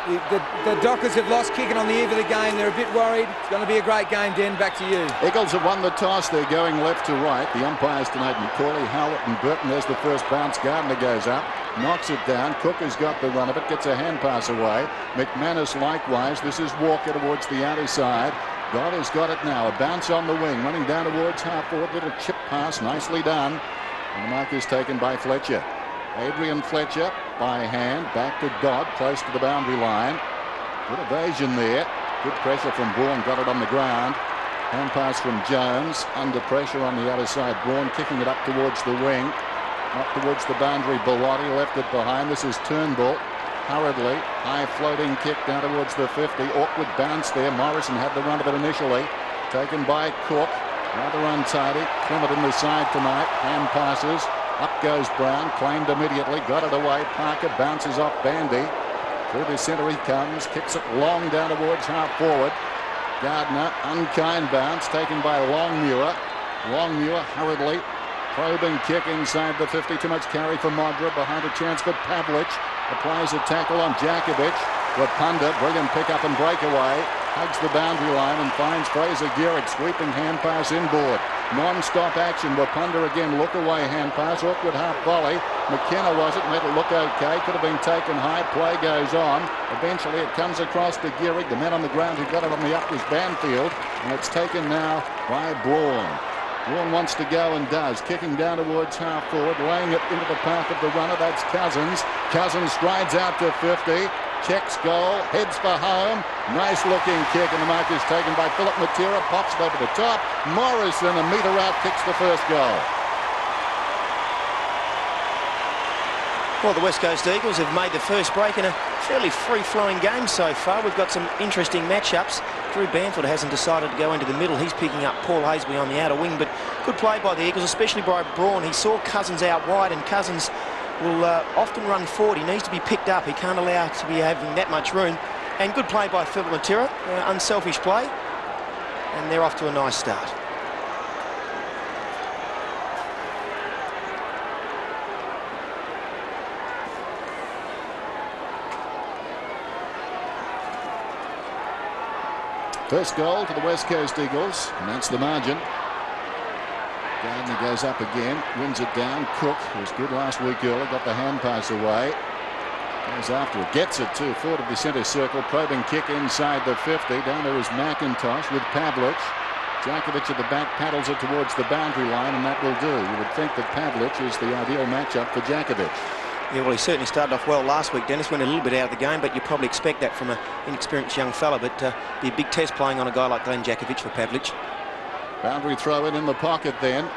The Dockers have lost kicking on the eve of the game. They're a bit worried. It's going to be a great game, Den. Back to you. Eagles have won the toss. They're going left to right. The umpires tonight, McCauley, Howlett and Burton. There's the first bounce. Gardner goes up, knocks it down. Cook has got the run of it, gets a hand pass away. McManus likewise. This is Walker towards the outer side. God has got it now. A bounce on the wing, running down towards half forward. Little chip pass, nicely done. And the mark is taken by Fletcher. Adrian Fletcher by hand, back to Dodd, close to the boundary line. Good evasion there. Good pressure from Braun, got it on the ground. Hand pass from Jones, under pressure on the outer side. Braun kicking it up towards the wing, up towards the boundary. Bellotti left it behind. This is Turnbull. Hurriedly, high floating kick down towards the 50. Awkward bounce there. Morrison had the run of it initially. Taken by Cook. Rather untidy. Clement in the side tonight. Hand passes. Up goes Brown. Claimed immediately. Got it away. Parker bounces off Bandy. Through the centre he comes. Kicks it long down towards half forward. Gardner. Unkind bounce. Taken by Longmuir. Longmuir hurriedly. Probing kick inside the 50. Too much carry for Modra. Behind a chance for Pavlich. Applies a tackle on Jakovic. Rapunda. Brilliant pick up and breakaway. Hugs the boundary line and finds Fraser Gehrig. Sweeping hand pass inboard. Non-stop action. Rapunda again. Look away hand pass. Awkward half volley. McKenna was it. Made it look okay. Could have been taken high. Play goes on. Eventually it comes across to Gehrig. The man on the ground who got it on the up was Banfield. And it's taken now by Braun. Braun wants to go and does. Kicking down towards half forward. Laying it into the path of the runner. That's Cousins. Cousins strides out to 50. Checks goal. Heads for home. Nice looking kick. And the mark is taken by Philip Matera. Pops it over the top. Morrison, a metre out, kicks the first goal. Well, the West Coast Eagles have made the first break in a fairly free-flowing game so far. We've got some interesting matchups. Drew Banfield hasn't decided to go into the middle. He's picking up Paul Haysby on the outer wing, but good play by the Eagles, especially by Braun. He saw Cousins out wide, and Cousins will often run forward. He needs to be picked up. He can't allow to be having that much room. And good play by Philip Matera. Unselfish play. And they're off to a nice start. First goal to the West Coast Eagles, and that's the margin. Gardner goes up again, wins it down. Cook, who was good last week early, got the hand pass away. Goes after it, gets it to forward of the centre circle. Probing kick inside the 50. Down there is McIntosh with Pavlich. Jakovic at the back paddles it towards the boundary line, and that will do. You would think that Pavlich is the ideal matchup for Jakovic. Yeah, well, he certainly started off well last week. Dennis went a little bit out of the game, but you probably expect that from an inexperienced young fella. But be a big test playing on a guy like Glenn Jakovic for Pavlich. Boundary throw in the pocket then.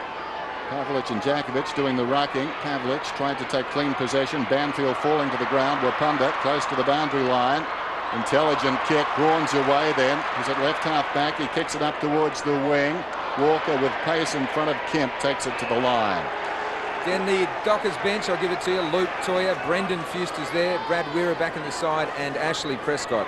Pavlich and Jakovic doing the rucking. Pavlich tried to take clean possession. Banfield falling to the ground. Rapunda close to the boundary line. Intelligent kick. Braun's away then. He's at left half back. He kicks it up towards the wing. Walker with pace in front of Kemp takes it to the line. Then the Dockers bench, I'll give it to you. Luke Toyer, Brendan Fuster's there, Brad Weir back in the side, and Ashley Prescott.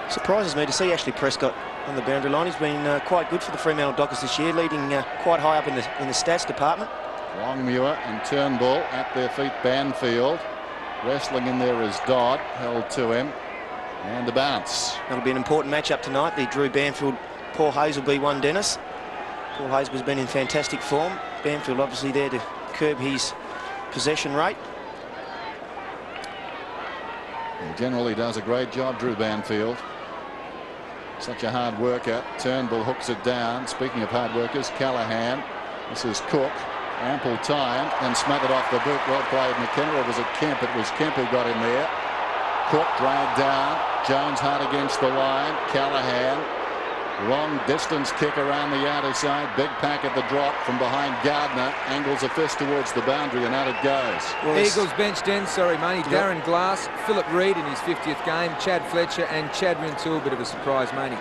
Surprises me to see Ashley Prescott on the boundary line. He's been quite good for the Fremantle Dockers this year, leading quite high up in the stats department. Longmuir and Turnbull at their feet. Banfield wrestling in there is Dodd, held to him, and a bounce. That'll be an important matchup tonight. The Drew Banfield, Paul Hayes will be one, Dennis. Paul Hayes has been in fantastic form. Banfield obviously there to curb his possession rate. He generally does a great job, Drew Banfield. Such a hard worker. Turnbull hooks it down. Speaking of hard workers, Callaghan. This is Cook. Ample time and smothered off the boot. Well played McKenna. Or was it Kemp? It was Kemp who got in there. Cook dragged down. Jones hard against the line. Callaghan. Long distance kick around the outer side. Big pack at the drop from behind Gardner. Angles a fist towards the boundary, and out it goes. Well, Eagles bench, Den, sorry, Maney. Darren Glass, Philip Reid in his 50th game, Chad Fletcher and Chad Rintoul. Bit of a surprise, Maney.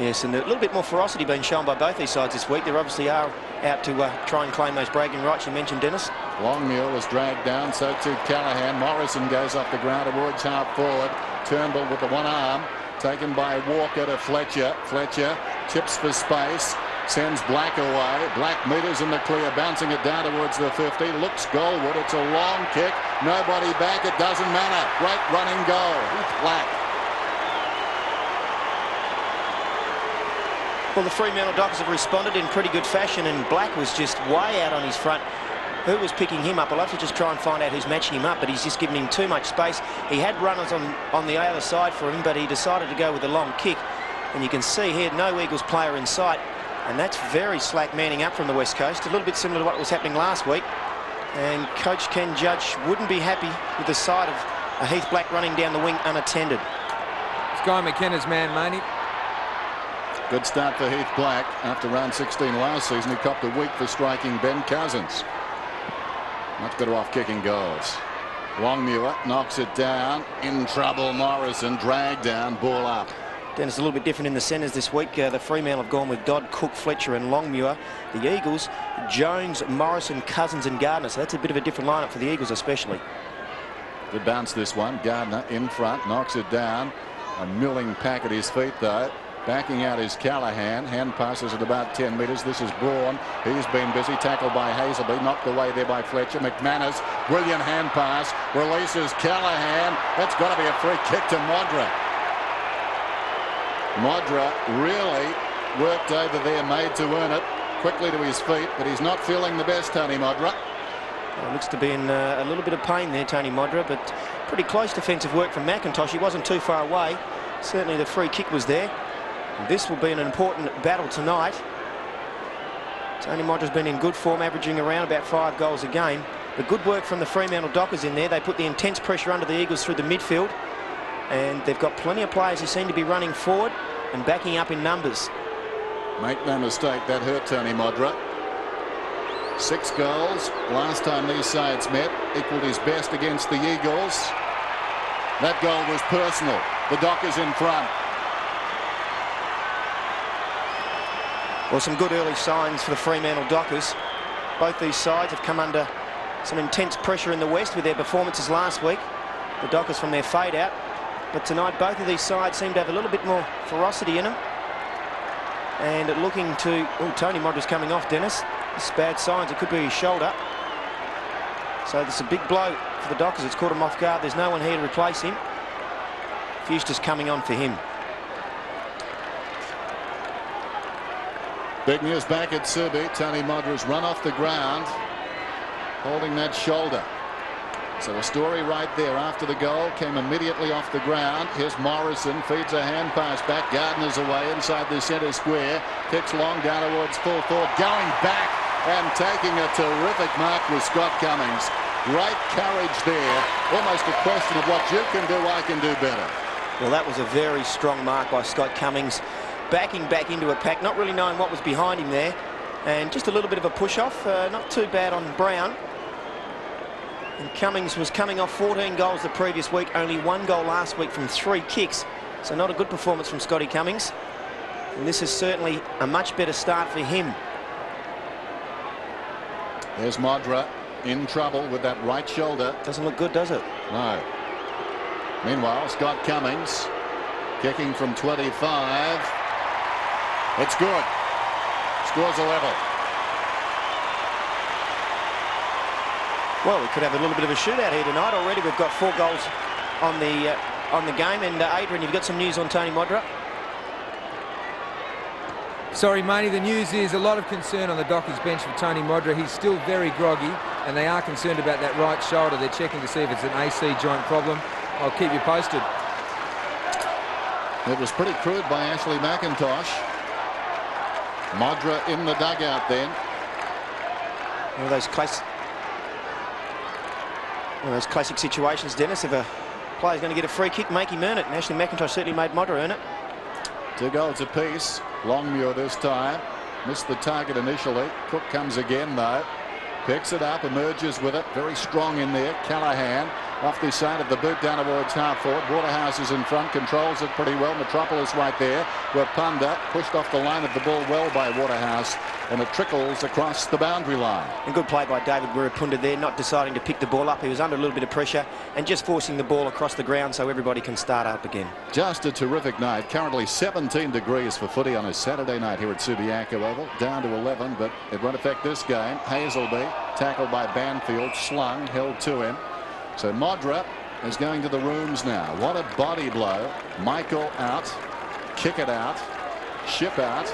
Yes, and a little bit more ferocity being shown by both these sides this week. They obviously are out to try and claim those bragging rights you mentioned, Dennis. Longmuir was dragged down, so too Callaghan. Morrison goes off the ground towards half forward. Turnbull with the one arm. Taken by Walker to Fletcher. Fletcher chips for space. Sends Black away. Black meters in the clear. Bouncing it down towards the 50. Looks goalward. It's a long kick. Nobody back. It doesn't matter. Great running goal. Heath Black. Well, the Fremantle Dockers have responded in pretty good fashion, and Black was just way out on his front. Who was picking him up? I'll have to just try and find out who's matching him up, but he's just giving him too much space. He had runners on the other side for him, but he decided to go with a long kick. And you can see here, no Eagles player in sight. And that's very slack manning up from the West Coast. A little bit similar to what was happening last week. And Coach Ken Judge wouldn't be happy with the sight of a Heath Black running down the wing unattended. Sky McKenna's man, Maney. Good start for Heath Black. After round 16 last season, he copped a week for striking Ben Cousins. Much better off kicking goals. Longmuir knocks it down. In trouble, Morrison. Dragged down, ball up. Dennis, a little bit different in the centres this week. The Fremantle have gone with Dodd, Cook, Fletcher and Longmuir. The Eagles, Jones, Morrison, Cousins and Gardner. So that's a bit of a different lineup for the Eagles especially. Good bounce this one. Gardner in front, knocks it down. A milling pack at his feet though. Backing out is Callaghan. Hand passes at about 10 metres. This is Braun. He's been busy. Tackled by Hazelby. Knocked away there by Fletcher. McManus. Brilliant hand pass. Releases Callaghan. That's got to be a free kick to Modra. Modra really worked over there, made to earn it. Quickly to his feet, but he's not feeling the best, Tony Modra. Well, looks to be in a little bit of pain there, Tony Modra, but pretty close defensive work from McIntosh. He wasn't too far away. Certainly the free kick was there. This will be an important battle tonight. Tony Modra's been in good form, averaging around about 5 goals a game. But good work from the Fremantle Dockers in there. They put the intense pressure under the Eagles through the midfield. And they've got plenty of players who seem to be running forward and backing up in numbers. Make no mistake, that hurt Tony Modra. 6 goals last time these sides met. Equalled his best against the Eagles. That goal was personal. The Dockers in front. Well, some good early signs for the Fremantle Dockers. Both these sides have come under some intense pressure in the West with their performances last week. The Dockers from their fade out. But tonight, both of these sides seem to have a little bit more ferocity in them. And looking to... Oh, Tony Modra's coming off, Dennis. It's bad signs. It could be his shoulder. So there's a big blow for the Dockers. It's caught him off guard. There's no one here to replace him. Fuster's coming on for him. Big news back at Subi. Tony Modra's run off the ground, holding that shoulder. So a story right there. After the goal, came immediately off the ground. Here's Morrison, feeds a hand pass back. Gardner's away inside the centre square. Kicks long down towards full forward. Going back and taking a terrific mark with Scott Cummings. Great courage there. Almost a question of what you can do, I can do better. Well, that was a very strong mark by Scott Cummings. Backing back into a pack, not really knowing what was behind him there. And just a little bit of a push-off. Not too bad on Brown. And Cummings was coming off 14 goals the previous week, only 1 goal last week from 3 kicks. So not a good performance from Scotty Cummings. And this is certainly a much better start for him. There's Modra in trouble with that right shoulder. Doesn't look good, does it? No. Meanwhile, Scott Cummings kicking from 25. It's good. Scores a level. Well, we could have a little bit of a shootout here tonight. Already we've got 4 goals on the game. And Adrian, you've got some news on Tony Modra? Sorry, Maney, the news is a lot of concern on the Dockers bench for Tony Modra. He's still very groggy, and they are concerned about that right shoulder. They're checking to see if it's an AC joint problem. I'll keep you posted. It was pretty crude by Ashley McIntosh. Modra in the dugout then. One of those classic situations, Dennis. If a player's going to get a free kick, make him earn it. And Ashley McIntosh certainly made Modra earn it. 2 goals apiece. Longmuir this time. Missed the target initially. Cook comes again though. Picks it up, emerges with it. Very strong in there. Callaghan off the side of the boot down towards half forward. Waterhouse is in front, controls it pretty well. Metropolis right there. Rapunda pushed off the line of the ball well by Waterhouse, and it trickles across the boundary line. And good play by David Wirapunda there, not deciding to pick the ball up. He was under a little bit of pressure and just forcing the ball across the ground so everybody can start up again. Just a terrific night. Currently 17 degrees for footy on a Saturday night here at Subiaco Oval. Down to 11, but it won't affect this game. Hazelby tackled by Banfield, slung, held to him. So Modra is going to the rooms now. What a body blow. Michael out. Kick it out. Ship out.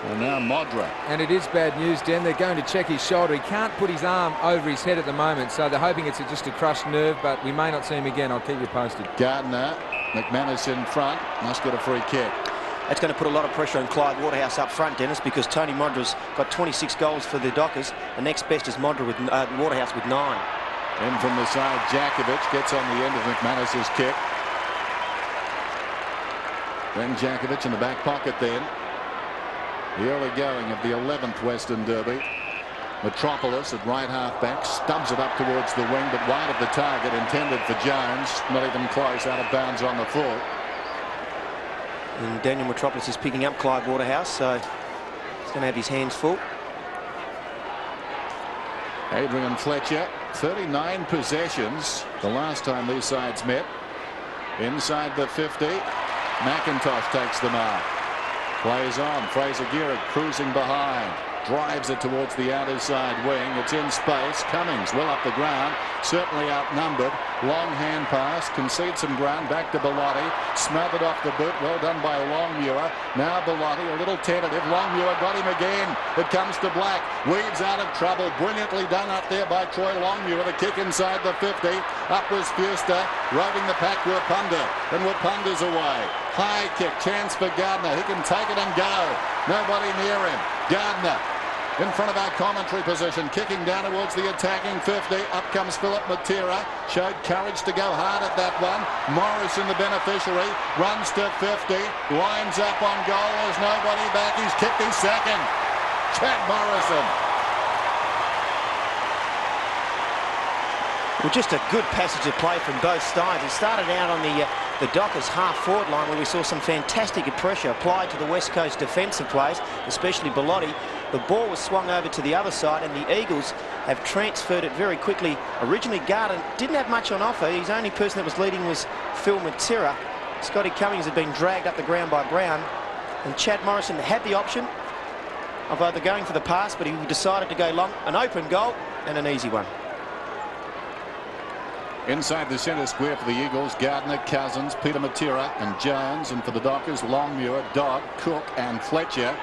And now Modra. And it is bad news, Den. They're going to check his shoulder. He can't put his arm over his head at the moment, so they're hoping it's just a crushed nerve, but we may not see him again. I'll keep you posted. Gardner. McManus in front. Must get a free kick. That's going to put a lot of pressure on Clyde Waterhouse up front, Dennis, because Tony Modra's got 26 goals for the Dockers. The next best is Modra with Waterhouse with 9. In from the side, Jakovic gets on the end of McManus's kick. Then Jakovic in the back pocket then. The early going of the 11th Western Derby. Metropolis at right half back stubs it up towards the wing, but wide of the target intended for Jones. Not even close, out of bounds on the full. And Daniel Metropolis is picking up Clyde Waterhouse, so he's going to have his hands full. Adrian Fletcher, 39 possessions the last time these sides met. Inside the 50, McIntosh takes the mark. Plays on. Fraser Gehrig cruising behind. Drives it towards the outer side wing. It's in space. Cummings well up the ground. Certainly outnumbered. Long hand pass. Concedes some ground. Back to Bellotti. Smothered off the boot. Well done by Longmuir. Now Bellotti a little tentative. Longmuir got him again. It comes to Black. Weaves out of trouble. Brilliantly done up there by Troy Longmuir. The kick inside the 50. Up was Fuster. Roving the pack Wapunda. And Wapunda's away. High kick. Chance for Gardner. He can take it and go. Nobody near him. Gardner in front of our commentary position, kicking down towards the attacking 50. Up comes Philip Matera. Showed courage to go hard at that one. Morrison, the beneficiary, runs to 50. Lines up on goal. There's nobody back. He's kicked his second. Chad Morrison. Well, just a good passage of play from both sides. It started out on the Dockers half-forward line, where we saw some fantastic pressure applied to the West Coast defensive players, especially Bellotti. The ball was swung over to the other side, and the Eagles have transferred it very quickly. Originally, Gardner didn't have much on offer. His only person that was leading was Phil Matera. Scotty Cummings had been dragged up the ground by Brown, and Chad Morrison had the option of either going for the pass, but he decided to go long. An open goal and an easy one. Inside the centre square for the Eagles, Gardner, Cousins, Peter Matera and Jones. And for the Dockers, Longmuir, Dodd, Cook and Fletcher.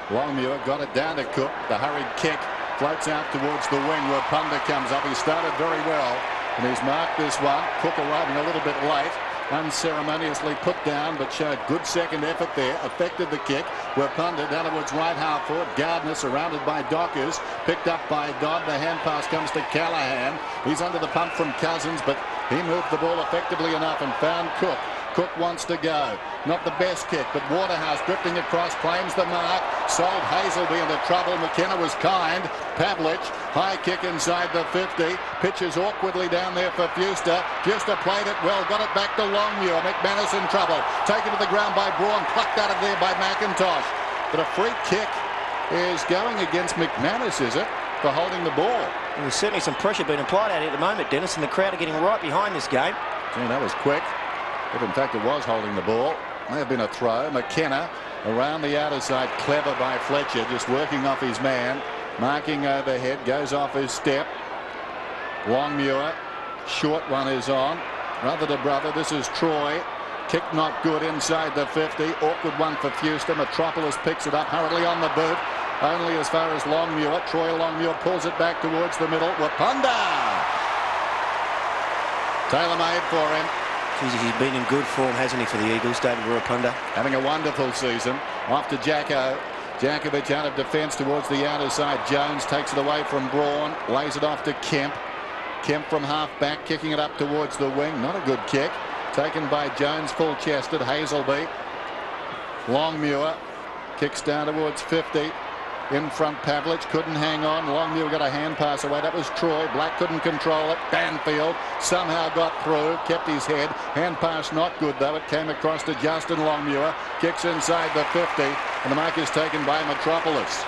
Longmuir got it down to Cook. The hurried kick floats out towards the wing where Punda comes up. He started very well and he's marked this one. Cook arriving a little bit late. Unceremoniously put down, but showed good second effort there. Affected the kick. Wapunda down towards right half forward. Gardner surrounded by Dockers. Picked up by Dodd. The hand pass comes to Callahan. He's under the pump from Cousins, but he moved the ball effectively enough and found Cook. Cook wants to go. Not the best kick, but Waterhouse drifting across, claims the mark. Sold Hazelby into trouble. McKenna was kind. Pavlich, high kick inside the 50. Pitches awkwardly down there for Fuster. Fuster played it well, got it back to Longmuir. McManus in trouble. Taken to the ground by Braun, plucked out of there by McIntosh. But a free kick is going against McManus, is it, for holding the ball? And there's certainly some pressure being applied at it at the moment, Dennis, and the crowd are getting right behind this game. Gee, that was quick. If in fact it was holding the ball. May have been a throw. McKenna around the outer side. Clever by Fletcher, just working off his man. Marking overhead. Goes off his step. Longmuir. Short one is on. Brother to brother. This is Troy. Kick not good inside the 50. Awkward one for Fuster. Metropolis picks it up hurriedly on the boot. Only as far as Longmuir. Troy Longmuir pulls it back towards the middle. Wapunda. Tailor-made for him. Jesus, he's been in good form, hasn't he, for the Eagles, David Wapunda? Having a wonderful season. Off to Jako. Jakovic out of defence towards the outer side. Jones takes it away from Braun. Lays it off to Kemp. Kemp from half back, kicking it up towards the wing. Not a good kick. Taken by Jones, full-chested. Hazelby. Longmuir. Kicks down towards 50. In front, Pavlich couldn't hang on. Longmuir got a hand pass away. That was Troy. Black couldn't control it. Banfield somehow got through. Kept his head. Hand pass not good, though. It came across to Justin Longmuir. Kicks inside the 50. And the mark is taken by Metropolis.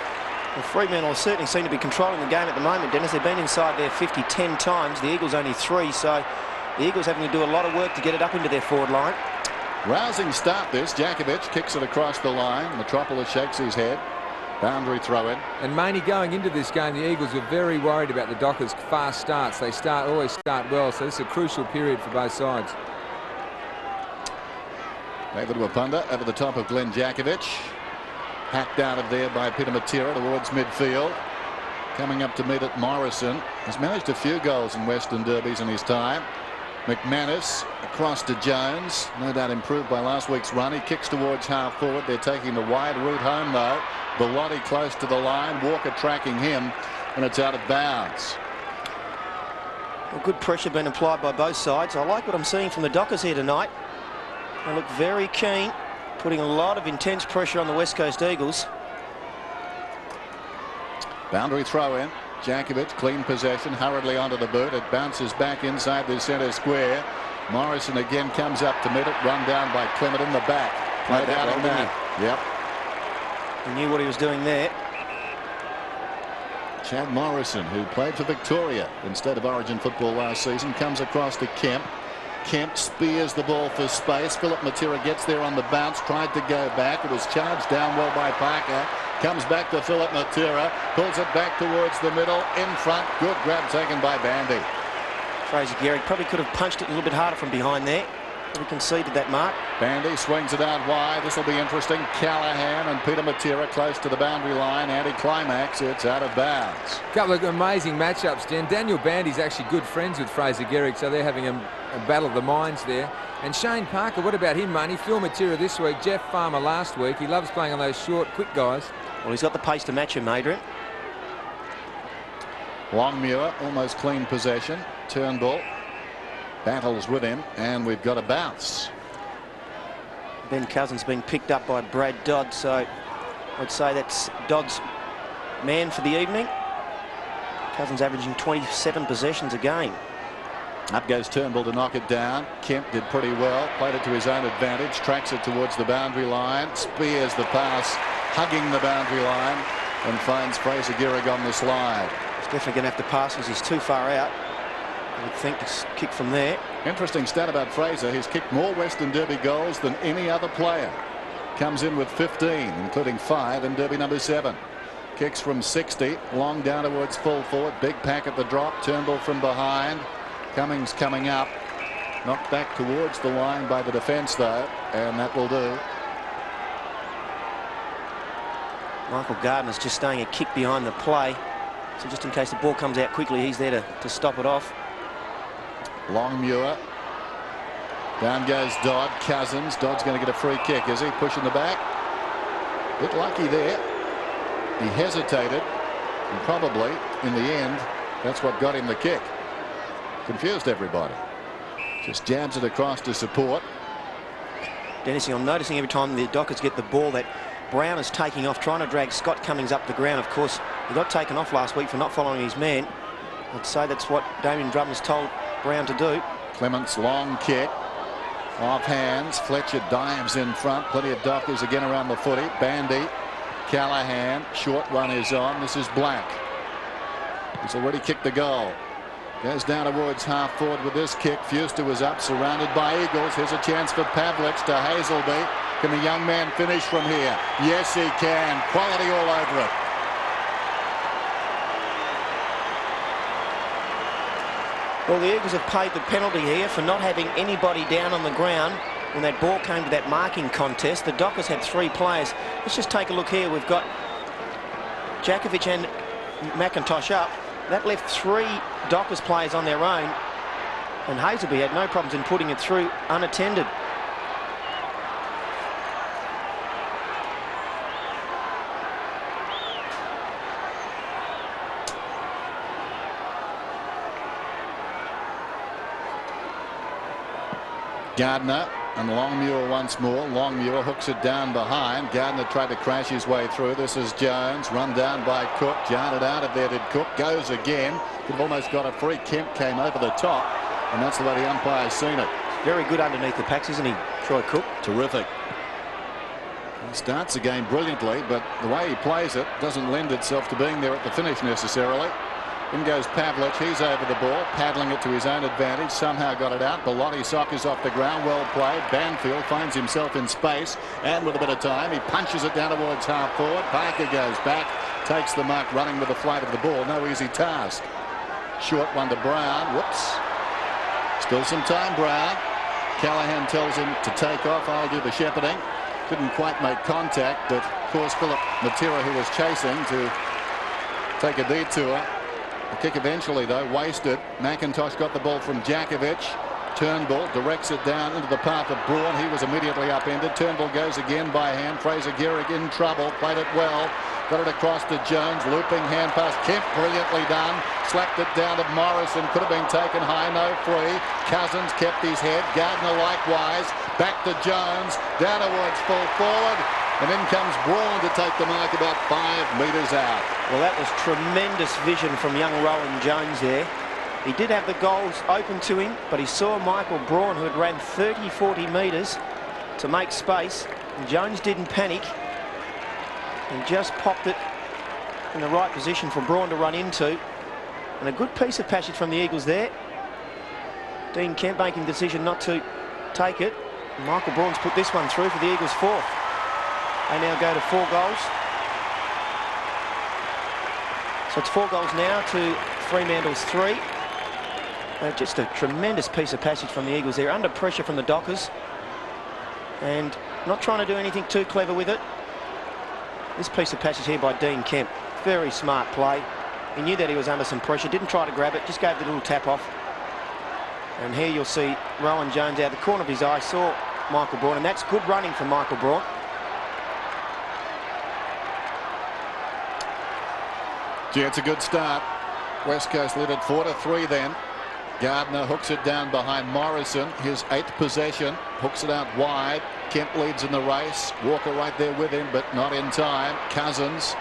Well, Fremantle certainly seem to be controlling the game at the moment, Dennis. They've been inside their 50 10 times. The Eagles only 3. So the Eagles having to do a lot of work to get it up into their forward line. Rousing start this. Jakovic kicks it across the line. Metropolis shakes his head. Boundary throw in. And Maney, going into this game, the Eagles were very worried about the Dockers' fast starts. They always start well, so this is a crucial period for both sides. Over to Apunda, over the top of Glenn Jakovic. Hacked out of there by Peter Matera towards midfield. Coming up to meet it, Morrison has managed a few goals in Western Derbies in his time. McManus across to Jones, no doubt improved by last week's run. He kicks towards half forward. They're taking the wide route home though. Bellotti close to the line. Walker tracking him, and it's out of bounds. Well, good pressure being applied by both sides. I like what I'm seeing from the Dockers here tonight. They look very keen, putting a lot of intense pressure on the West Coast Eagles. Boundary throw in. Jakovic, clean possession, hurriedly onto the boot. It bounces back inside the centre square. Morrison again comes up to meet it. Run down by Clement in the back. Played out in that. Yep. He knew what he was doing there. Chad Morrison, who played for Victoria instead of Origin football last season, comes across to Kemp. Kemp spears the ball for space. Philip Matera gets there on the bounce, tried to go back. It was charged down well by Parker. Comes back to Philip Matera, pulls it back towards the middle, in front. Good grab taken by Bandy. Fraser Gehrig probably could have punched it a little bit harder from behind there. But he conceded that mark. Bandy swings it out wide. This will be interesting. Callahan and Peter Matera close to the boundary line. Anti-climax. It's out of bounds. A couple of amazing matchups, Dan. Daniel Bandy's actually good friends with Fraser Gehrig, so they're having a battle of the minds there. And Shane Parker, what about him, Money? Phil Matera this week, Jeff Farmer last week. He loves playing on those short, quick guys. Well, he's got the pace to match him, Adrian. Longmuir, almost clean possession. Turnbull battles with him, and we've got a bounce. Ben Cousins being picked up by Brad Dodd, so I'd say that's Dodd's man for the evening. Cousins averaging 27 possessions a game. Up goes Turnbull to knock it down. Kemp did pretty well, played it to his own advantage, tracks it towards the boundary line, spears the pass, hugging the boundary line, and finds Fraser Gehrig on the slide. He's definitely going to have to pass because he's too far out. I would think to kick from there. Interesting stat about Fraser. He's kicked more Western Derby goals than any other player. Comes in with 15, including 5 in Derby number 7. Kicks from 60, long down towards full forward. Big pack at the drop. Turnbull from behind. Cummings coming up. Knocked back towards the line by the defence, though, and that will do. Michael Gardner's just staying a kick behind the play. So just in case the ball comes out quickly, he's there to stop it off. Longmuir. Down goes Dodd. Cousins. Dodd's going to get a free kick, is he? Pushing the back. Bit lucky there. He hesitated, and probably, in the end, that's what got him the kick. Confused everybody. Just jabs it across to support. Dennis, I'm noticing every time the Dockers get the ball that Brown is taking off, trying to drag Scott Cummings up the ground. Of course, he got taken off last week for not following his man. I'd say that's what Damien Drummond's told Brown to do. Clement's long kick. Off hands. Fletcher dives in front. Plenty of Dockers again around the footy. Bandy. Callahan. Short one is on. This is Black. He's already kicked the goal. Goes down towards half forward with this kick. Fuster was up, surrounded by Eagles. Here's a chance for Pavlich to Hazelby. Can the young man finish from here? Yes, he can. Quality all over it. Well, the Eagles have paid the penalty here for not having anybody down on the ground when that ball came to that marking contest. The Dockers had 3 players. Let's just take a look here. We've got Jakovic and McIntosh up. That left 3 Dockers players on their own, and Hazelby had no problems in putting it through unattended. Gardner and Longmuir once more. Longmuir hooks it down behind. Gardner tried to crash his way through. This is Jones, run down by Cook. Jarred out of there did Cook. Goes again. Could have almost got a free. Kemp came over the top, and that's the way the umpire's seen it. Very good underneath the packs, isn't he, Troy Cook? Terrific. He starts the game brilliantly, but the way he plays it doesn't lend itself to being there at the finish necessarily. In goes Pavlich. He's over the ball, paddling it to his own advantage. Somehow got it out. Bellotti soccers off the ground. Well played. Banfield finds himself in space, and with a bit of time, he punches it down towards half forward. Parker goes back, takes the mark, running with the flight of the ball. No easy task. Short one to Brown. Whoops. Still some time, Brown. Callahan tells him to take off. I'll do the shepherding. Couldn't quite make contact, but of course Philip Matera, who was chasing, to take a detour. The kick eventually, though, wasted. McIntosh got the ball from Djakovic. Turnbull directs it down into the path of Braun. He was immediately upended. Turnbull goes again by hand. Fraser Gehrig in trouble. Played it well. Got it across to Jones. Looping hand pass. Kemp brilliantly done. Slapped it down to Morrison. Could have been taken high. No free. Cousins kept his head. Gardner likewise. Back to Jones. Down towards full forward. And in comes Braun to take the mark about 5 metres out. Well, that was tremendous vision from young Rowan Jones there. He did have the goals open to him, but he saw Michael Braun, who had ran 30-40 metres to make space. And Jones didn't panic and just popped it in the right position for Braun to run into. And a good piece of passage from the Eagles there. Dean Kemp making the decision not to take it. And Michael Braun's put this one through for the Eagles' 4th. They now go to 4 goals. So it's 4 goals now to Fremantle's 3. Just a tremendous piece of passage from the Eagles there, under pressure from the Dockers, and not trying to do anything too clever with it. This piece of passage here by Dean Kemp, very smart play. He knew that he was under some pressure, didn't try to grab it, just gave the little tap off. And here you'll see Rowan Jones out the corner of his eye, saw Michael Braun, and that's good running from Michael Braun. Yeah, it's a good start. West Coast led it 4-3 then. Gardner hooks it down behind Morrison, his 8th possession, hooks it out wide. Kemp leads in the race. Walker right there with him, but not in time. Cousins,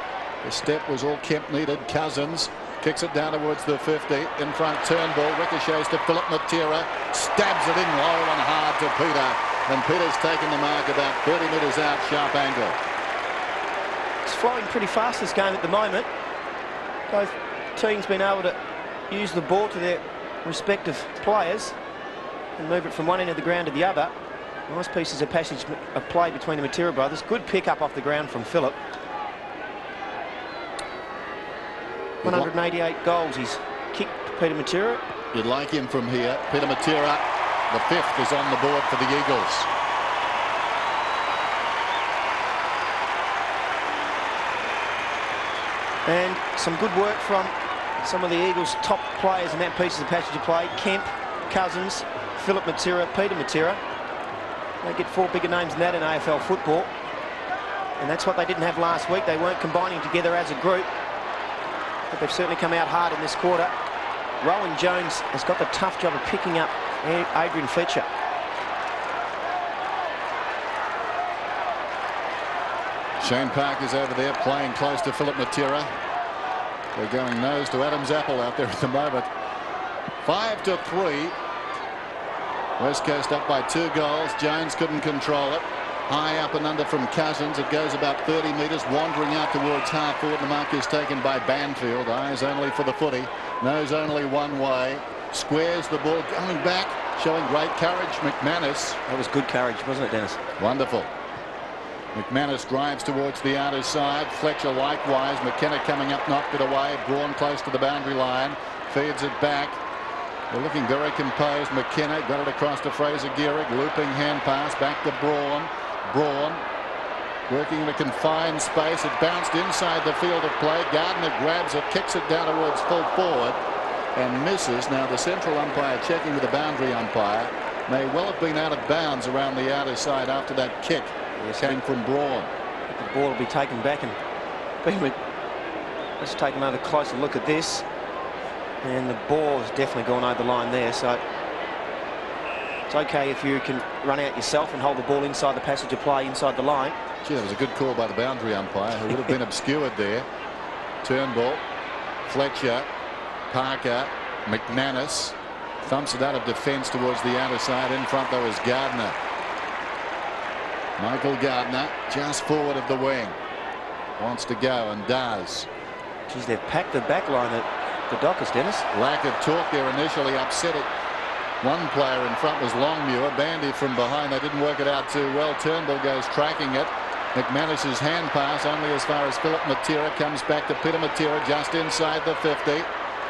the step was all Kemp needed. Cousins kicks it down towards the 50. In front, Turnbull ricochets to Philip Matera, stabs it in low and hard to Peter. And Peter's taken the mark about 30 metres out, sharp angle. It's flowing pretty fast, this game at the moment. Both teams been able to use the ball to their respective players and move it from one end of the ground to the other. Nice pieces of passage of play between the Matera brothers. Good pick up off the ground from Philip. 188 goals he's kicked, Peter Matera. You'd like him from here. Peter Matera, the 5th, is on the board for the Eagles. And some good work from some of the Eagles' top players in that piece of passage of play. Kemp, Cousins, Philip Matera, Peter Matera. They get 4 bigger names than that in AFL football. And that's what they didn't have last week. They weren't combining together as a group. But they've certainly come out hard in this quarter. Rowan Jones has got the tough job of picking up Adrian Fletcher. Shane Parker's over there playing close to Philip Matera. They're going nose to Adam's apple out there at the moment. 5-3. West Coast up by 2 goals. Jones couldn't control it. High up and under from Cousins. It goes about 30 metres, wandering out towards half forward. The mark is taken by Banfield. Eyes only for the footy. Nose only one way. Squares the ball, going back, showing great courage. McManus. That was good courage, wasn't it, Dennis? Wonderful. McManus drives towards the outer side. Fletcher likewise. McKenna coming up, knocked it away. Braun close to the boundary line. Feeds it back. They're looking very composed. McKenna got it across to Fraser Gehrig. Looping hand pass back to Braun. Braun working in a confined space. It bounced inside the field of play. Gardner grabs it, kicks it down towards full forward and misses. Now the central umpire checking with the boundary umpire. May well have been out of bounds around the outer side after that kick. Yes, came from Braun. The ball will be taken back, and let's take another closer look at this. And the ball has definitely gone over the line there, so it's okay if you can run out yourself and hold the ball inside the passage of play inside the line. Gee, that was a good call by the boundary umpire, who would have been obscured there. Turnbull, Fletcher, Parker, McManus thumps it out of defence towards the outer side. In front though is Gardner. Michael Gardner just forward of the wing, wants to go and does. Geez, they've packed the back line at the Dockers, Dennis. Lack of torque there initially upset it. One player in front was Longmuir. Bandy from behind. They didn't work it out too well. Turnbull goes tracking it. McManus's hand pass only as far as Philip Matera. Comes back to Peter Matera just inside the 50.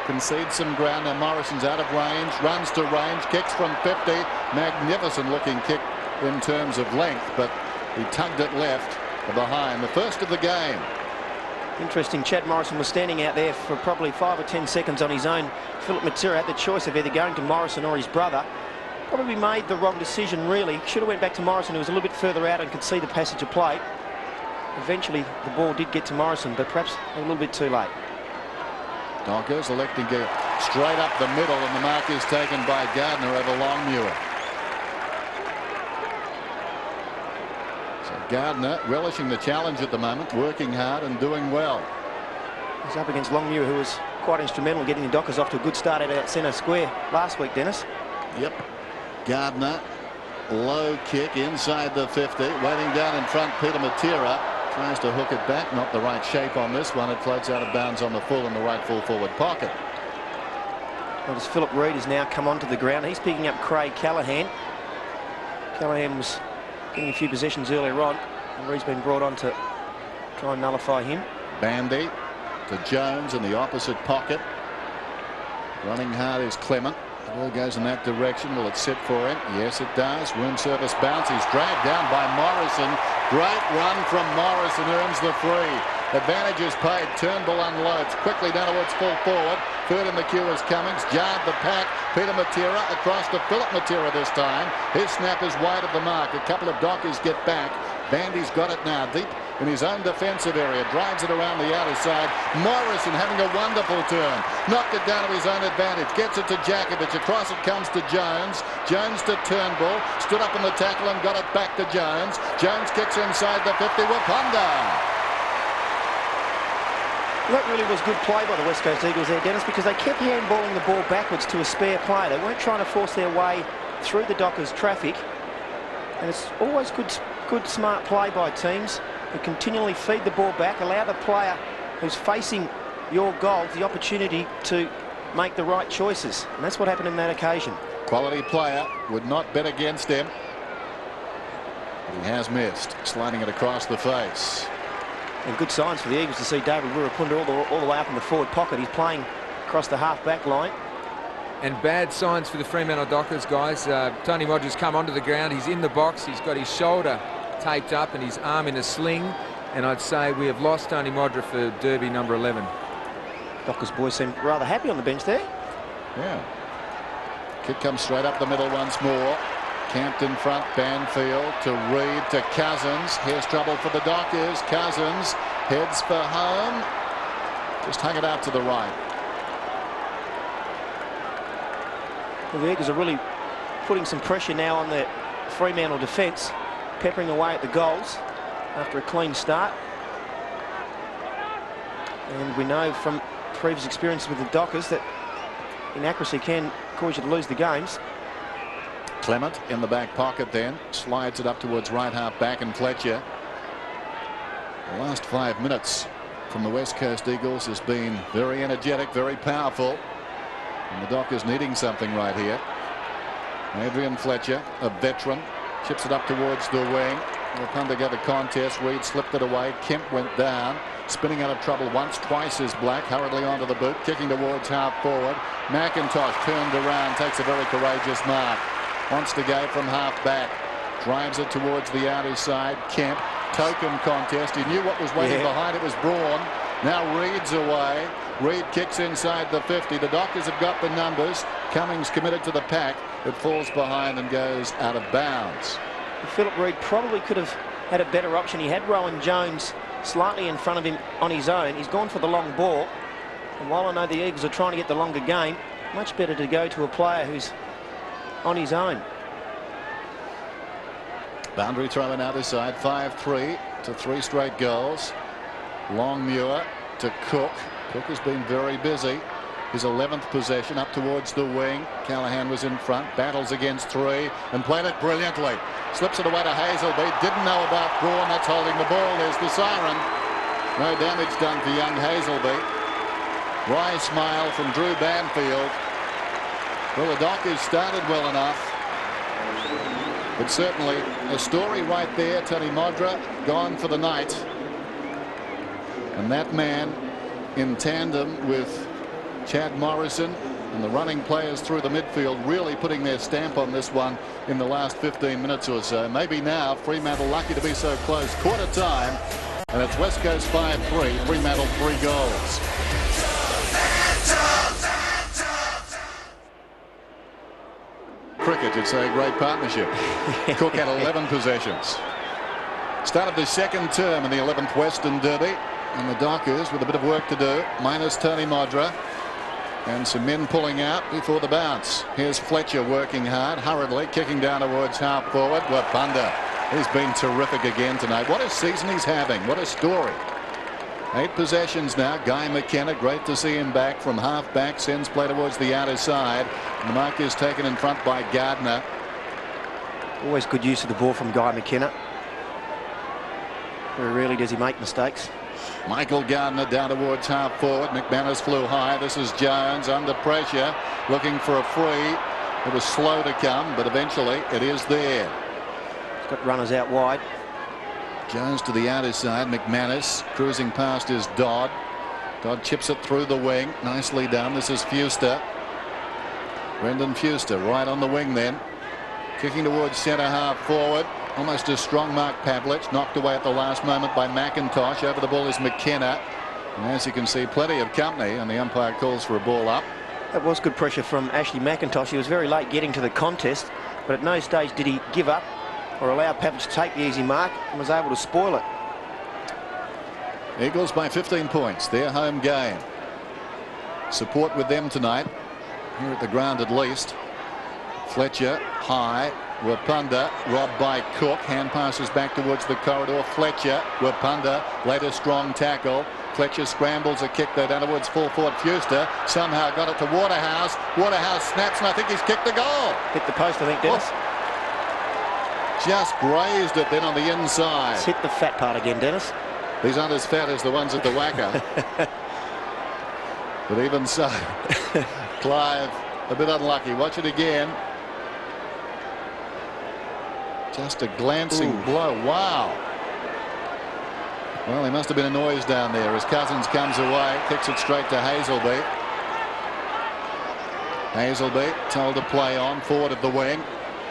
Concedes some ground. Now Morrison's out of range. Runs to range. Kicks from 50. Magnificent looking kick in terms of length, but he tugged it left behind. The first of the game. Interesting. Chad Morrison was standing out there for probably 5 or 10 seconds on his own. Philip Matera had the choice of either going to Morrison or his brother. Probably made the wrong decision, really. Should have went back to Morrison, who was a little bit further out and could see the passage of play. Eventually, the ball did get to Morrison, but perhaps a little bit too late. Dockers electing to straight up the middle, and the mark is taken by Gardner over Longmuir. So Gardner relishing the challenge at the moment, working hard and doing well. He's up against Longmuir, who was quite instrumental in getting the Dockers off to a good start out of that centre square last week, Dennis. Yep. Gardner, low kick inside the 50, waiting down in front. Peter Matera tries to hook it back, not the right shape on this one. It floats out of bounds on the full in the right full forward pocket. Well, as Philip Reid has now come onto the ground, he's picking up Craig Callaghan. Callaghan was getting a few possessions earlier on, and Reid's been brought on to try and nullify him. Bandy to Jones in the opposite pocket. Running hard is Clement. The ball goes in that direction. Will it sit for him? Yes, it does. Room service bounce. He's dragged down by Morrison. Great run from Morrison. Earns the free. Advantage is paid. Turnbull unloads quickly down towards full forward. Third in the queue is Cummings. Jarred the pack. Peter Matera across to Philip Matera this time. His snap is wide of the mark. A couple of Dockers get back. Bandy's got it now deep in his own defensive area. Drives it around the outer side. Morrison having a wonderful turn. Knocked it down to his own advantage. Gets it to Jakovic. Across it comes to Jones. Jones to Turnbull. Stood up in the tackle and got it back to Jones. Jones kicks inside the 50 with Honda. That really was good play by the West Coast Eagles there, Dennis, because they kept handballing the ball backwards to a spare player. They weren't trying to force their way through the Dockers' traffic. And it's always good smart play by teams who continually feed the ball back, allow the player who's facing your goals the opportunity to make the right choices. And that's what happened in that occasion. Quality player, would not bet against him. He has missed, sliding it across the face. And good signs for the Eagles to see David Wirapunda all the way up in the forward pocket. He's playing across the half-back line. And bad signs for the Fremantle Dockers, guys. Tony Modra's come onto the ground. He's in the box. He's got his shoulder taped up and his arm in a sling. And I'd say we have lost Tony Modra for Derby number 11. Dockers boys seem rather happy on the bench there. Yeah. Kick comes straight up the middle once more. Camped in front, Banfield to Reid to Cousins. Here's trouble for the Dockers. Cousins heads for home. Just hung it out to the right. Well, the Eagles are really putting some pressure now on the Fremantle defence, peppering away at the goals after a clean start. And we know from previous experience with the Dockers that inaccuracy can cause you to lose the games. Clement in the back pocket then. Slides it up towards right half back, and Fletcher. The last 5 minutes from the West Coast Eagles has been very energetic, very powerful. And the Dockers needing something right here. Adrian Fletcher, a veteran, chips it up towards the wing. Rapunda got the contest. Reid slipped it away. Kemp went down. Spinning out of trouble once, twice as Black. Hurriedly onto the boot, kicking towards half forward. McIntosh turned around, takes a very courageous mark. Wants to go from half back. Drives it towards the outer side. Kemp, token contest. He knew what was waiting behind. It was Braun. Now Reid's away. Reid kicks inside the 50. The Dockers have got the numbers. Cummings committed to the pack. It falls behind and goes out of bounds. Philip Reid probably could have had a better option. He had Rowan Jones slightly in front of him on his own. He's gone for the long ball. And while I know the Eagles are trying to get the longer game, much better to go to a player who's on his own. Boundary throw on outer side. 5-3 to 3 straight goals. Longmuir to Cook. Cook has been very busy. His 11th possession up towards the wing. Callaghan was in front. Battles against 3 and played it brilliantly. Slips it away to Hazelby. Didn't know about Braun. That's holding the ball. There's the siren. No damage done for young Hazelby. Wry smile from Drew Banfield. Well, the Dockers started well enough, but certainly a story right there. Tony Modra gone for the night, and that man in tandem with Chad Morrison and the running players through the midfield really putting their stamp on this one in the last 15 minutes or so. Maybe now Fremantle lucky to be so close. Quarter time, and it's West Coast 5-3, Fremantle 3 goals. Cricket, it's a great partnership. Cook had 11 possessions. Started the second term in the 11th Western Derby, and the Dockers with a bit of work to do, minus Tony Modra, and some men pulling out before the bounce. Here's Fletcher working hard, hurriedly kicking down towards half forward. Wapunda, he's been terrific again tonight. What a season he's having. What a story. 8 possessions now. Guy McKenna, great to see him back from half back, sends play towards the outer side. And the mark is taken in front by Gardner. Always good use of the ball from Guy McKenna. Very rarely does he make mistakes. Michael Gardner down towards half forward. McManus flew high. This is Jones under pressure, looking for a free. It was slow to come, but eventually it is there. He's got runners out wide. Jones to the outer side. McManus cruising past is Dodd. Dodd chips it through the wing. Nicely done. This is Fuster. Brendan Fuster right on the wing then. Kicking towards centre half forward. Almost a strong Mark Pavlich. Knocked away at the last moment by McIntosh. Over the ball is McKenna. And as you can see, plenty of company, and the umpire calls for a ball up. That was good pressure from Ashley McIntosh. He was very late getting to the contest, but at no stage did he give up or allow Pavlich to take the easy mark, and was able to spoil it. Eagles by 15 points. Their home game. Support with them tonight, here at the ground at least. Fletcher high. Wapunda robbed by Cook. Hand passes back towards the corridor. Fletcher. Wapunda later strong tackle. Fletcher scrambles a kick there down towards full forward. Fuster somehow got it to Waterhouse. Waterhouse snaps, and I think he's kicked the goal. Hit the post, I think, Dennis. Oh. Just grazed it then on the inside. It's hit the fat part again, Dennis. These aren't as fat as the ones at the Waka. But even so, Clive a bit unlucky. Watch it again. Just a glancing blow. Wow. Well, there must have been a noise down there as Cousins comes away, kicks it straight to Hazelby. Hazelby told to play on forward of the wing.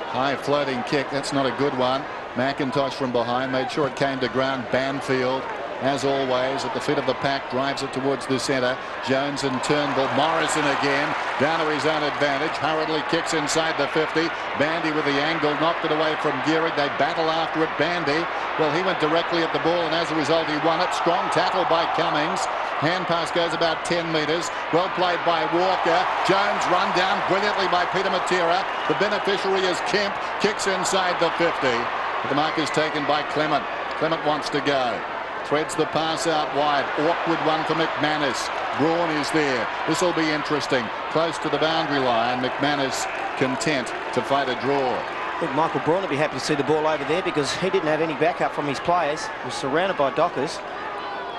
High floating kick. That's not a good one. McIntosh from behind made sure it came to ground. Banfield, as always, at the feet of the pack, drives it towards the centre. Jones and Turnbull. Morrison again down to his own advantage. Hurriedly kicks inside the 50. Bandy with the angle, knocked it away from Gehrig. They battle after it. Bandy, well, he went directly at the ball, and as a result he won it. Strong tackle by Cummings. Hand pass goes about 10 metres. Well played by Walker. Jones run down brilliantly by Peter Matera. The beneficiary is Kemp. Kicks inside the 50. But the mark is taken by Clement. Clement wants to go. Threads the pass out wide. Awkward one for McManus. Braun is there. This will be interesting. Close to the boundary line. McManus content to fight a draw. I think Michael Braun would be happy to see the ball over there because he didn't have any backup from his players. He was surrounded by Dockers.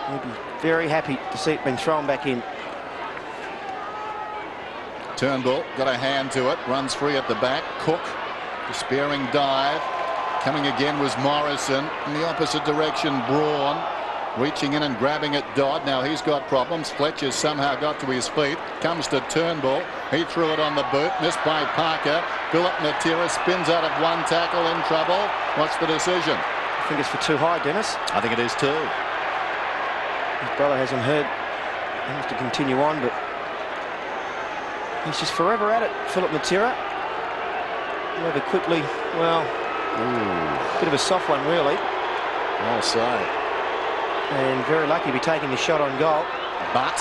He'd be very happy to see it being thrown back in. Turnbull got a hand to it. Runs free at the back. Cook, despairing dive. Coming again was Morrison. In the opposite direction, Braun. Reaching in and grabbing at Dodd. Now he's got problems. Fletcher somehow got to his feet. Comes to Turnbull. He threw it on the boot. Missed by Parker. Philip Matera spins out of one tackle, in trouble. What's the decision? I think it's for too high, Dennis. I think it is too. His brother hasn't heard. He has to continue on, but he's just forever at it. Philip Matera. Rather quickly. Well, bit of a soft one, really. Well said. And very lucky to be taking the shot on goal. But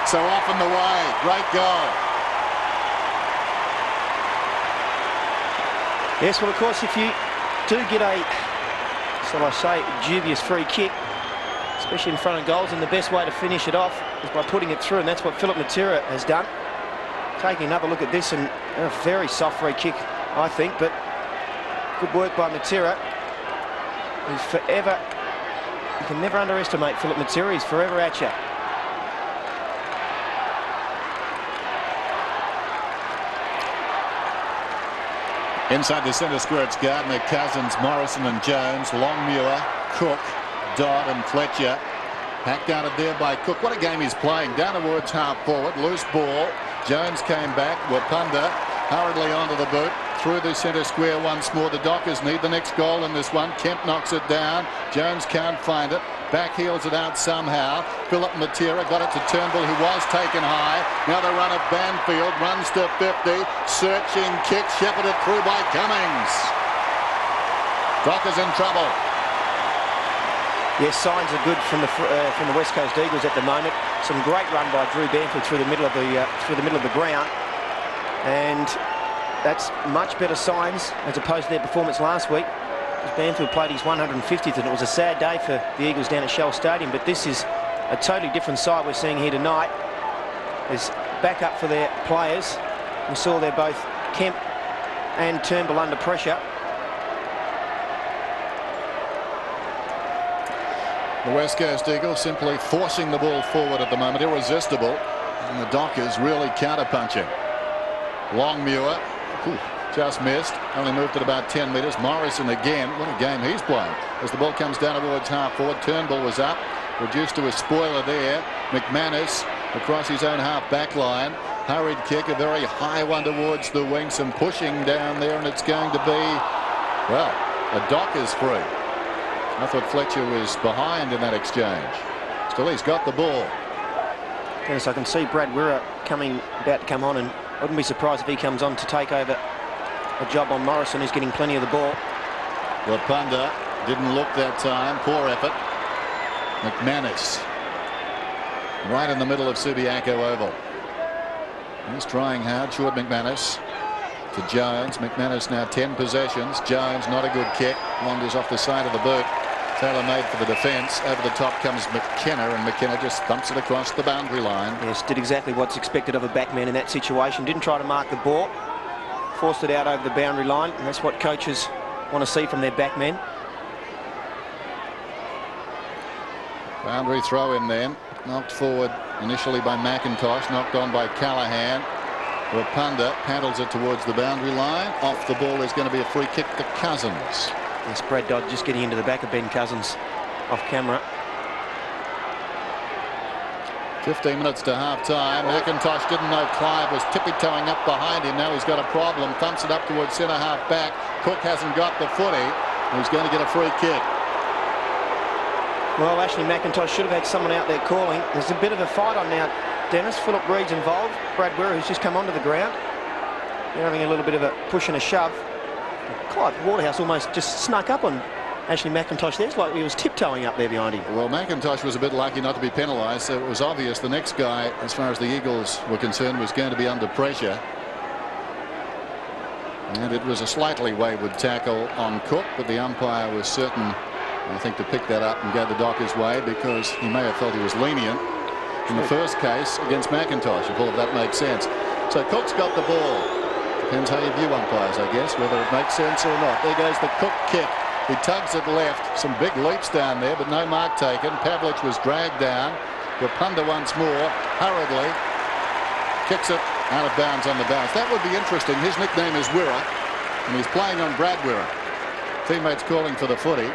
so off and away. Great goal. Yes, well, of course, if you do get a, shall I say, dubious free kick, especially in front of goals, and the best way to finish it off is by putting it through, and that's what Philip Matera has done. Taking another look at this, and a very soft free kick, I think, but good work by Matera. He's forever, you can never underestimate Philip Matera. He's forever at you. Inside the centre square, it's Gardner, Cousins, Morrison and Jones, Longmuir, Cook, Dodd and Fletcher. Hacked out of there by Cook. What a game he's playing. Down towards half forward. Loose ball. Jones came back. Wapunda hurriedly onto the boot. Through the centre square once more. The Dockers need the next goal in this one. Kemp knocks it down. Jones can't find it. Back heels it out somehow. Philip Matera got it to Turnbull, who was taken high. Now the run of Banfield. Runs to 50. Searching kick. Shepherded through by Cummings. Dockers in trouble. Yes, signs are good from the West Coast Eagles at the moment. Some great run by Drew Banfield through the middle of the ground, and that's much better signs as opposed to their performance last week. As Banfield played his 150th, and it was a sad day for the Eagles down at Shell Stadium. But this is a totally different side we're seeing here tonight. There's backup for their players. We saw they're both Kemp and Turnbull under pressure. The West Coast Eagles simply forcing the ball forward at the moment, irresistible, and the Dockers really counter-punching. Longmuir, just missed, only moved it about 10 metres. Morrison again, what a game he's playing. As the ball comes down towards half forward, Turnbull was up, reduced to a spoiler there. McManus across his own half back line. Hurried kick, a very high one towards the wing, some pushing down there, and it's going to be, well, a Dockers free. I thought Fletcher was behind in that exchange. Still, he's got the ball. Yes, I can see Brad Wirra about to come on, and I wouldn't be surprised if he comes on to take over a job on Morrison, who's getting plenty of the ball. Wapunda didn't look that time. Poor effort. McManus right in the middle of Subiaco Oval. He's trying hard. Short McManus to Jones. McManus now 10 possessions. Jones, not a good kick. Wanders off the side of the boot. Taylor made for the defence. Over the top comes McKenna, and McKenna just thumps it across the boundary line. Yes, did exactly what's expected of a backman in that situation. Didn't try to mark the ball. Forced it out over the boundary line, and that's what coaches want to see from their backmen. Boundary throw in then. Knocked forward initially by McIntosh. Knocked on by Callaghan. Wapunda paddles it towards the boundary line. Off the ball is going to be a free kick to Cousins. Yes, Brad Dodd just getting into the back of Ben Cousins off camera. 15 minutes to half-time. McIntosh didn't know Clive was tippy-toeing up behind him. Now he's got a problem. Thumps it up towards centre-half back. Cook hasn't got the footy. He's going to get a free kick. Well, Ashley McIntosh should have had someone out there calling. There's a bit of a fight on now, Dennis. Philip Reed's involved. Brad Wirra, who's just come onto the ground. They're having a little bit of a push and a shove. Clive Waterhouse almost just snuck up on Ashley McIntosh there. It's like he was tiptoeing up there behind him. Well, McIntosh was a bit lucky not to be penalised, so it was obvious the next guy, as far as the Eagles were concerned, was going to be under pressure. And it was a slightly wayward tackle on Cook, but the umpire was certain, I think, to pick that up and go the Dockers' way, because he may have felt he was lenient in the first case against McIntosh, if all of that makes sense. So Cook's got the ball. Depends how you view umpires, I guess, whether it makes sense or not. There goes the Cook kick. He tugs it left. Some big leaps down there, but no mark taken. Pavlich was dragged down. Wapunda once more, hurriedly, kicks it out of bounds on the bounce. That would be interesting. His nickname is Wirra, and he's playing on Brad Wirra. Teammates calling for the footy.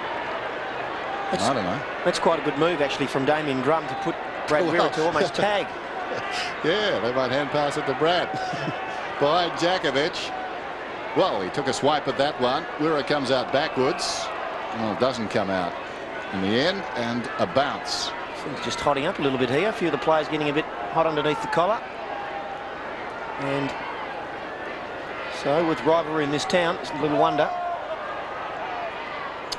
I don't know. That's quite a good move, actually, from Damien Drum to put Brad Wirra to almost tag. Yeah, they might hand pass it to Brad. By Jakovic. Well, he took a swipe at that one. Wirra comes out backwards. Well, doesn't come out in the end, and a bounce. Things just hotting up a little bit here. A few of the players getting a bit hot underneath the collar. And so, with rivalry in this town, it's a little wonder.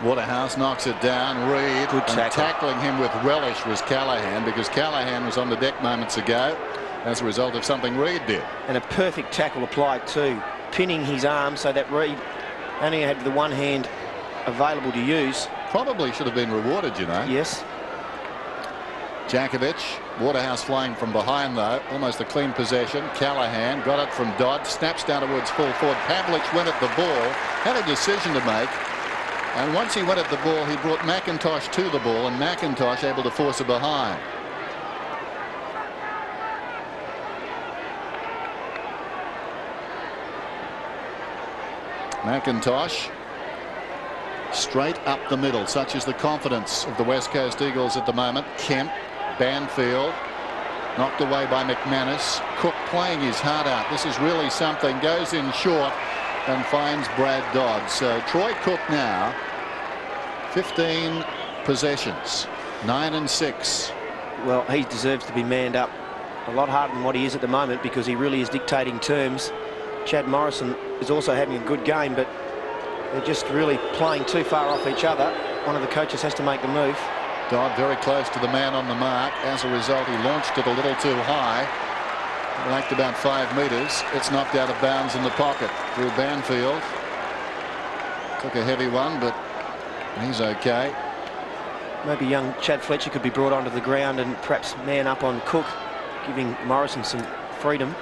Waterhouse knocks it down. Reed, good tackle. Tackling him with relish was Callaghan, because Callaghan was on the deck moments ago as a result of something Reed did. And a perfect tackle applied too, pinning his arm so that Reed only had the one hand available to use. Probably should have been rewarded, you know. Yes. Jakovic, Waterhouse flying from behind though, almost a clean possession. Callaghan got it from Dodd, snaps down towards full forward. Pavlich went at the ball, had a decision to make, and once he went at the ball, he brought McIntosh to the ball, and McIntosh able to force it behind. McIntosh straight up the middle. Such is the confidence of the West Coast Eagles at the moment. Kemp, Banfield, knocked away by McManus. Cook playing his heart out. This is really something. Goes in short and finds Brad Dodd. So Troy Cook now 15 possessions, 9 and 6. Well, he deserves to be manned up a lot harder than what he is at the moment, because he really is dictating terms. Chad Morrison is also having a good game, but they're just really playing too far off each other. One of the coaches has to make the move. Dodd very close to the man on the mark. As a result, he launched it a little too high. Lacked about 5 metres. It's knocked out of bounds in the pocket through Banfield. Took a heavy one, but he's okay. Maybe young Chad Fletcher could be brought onto the ground and perhaps man up on Cook, giving Morrison some freedom.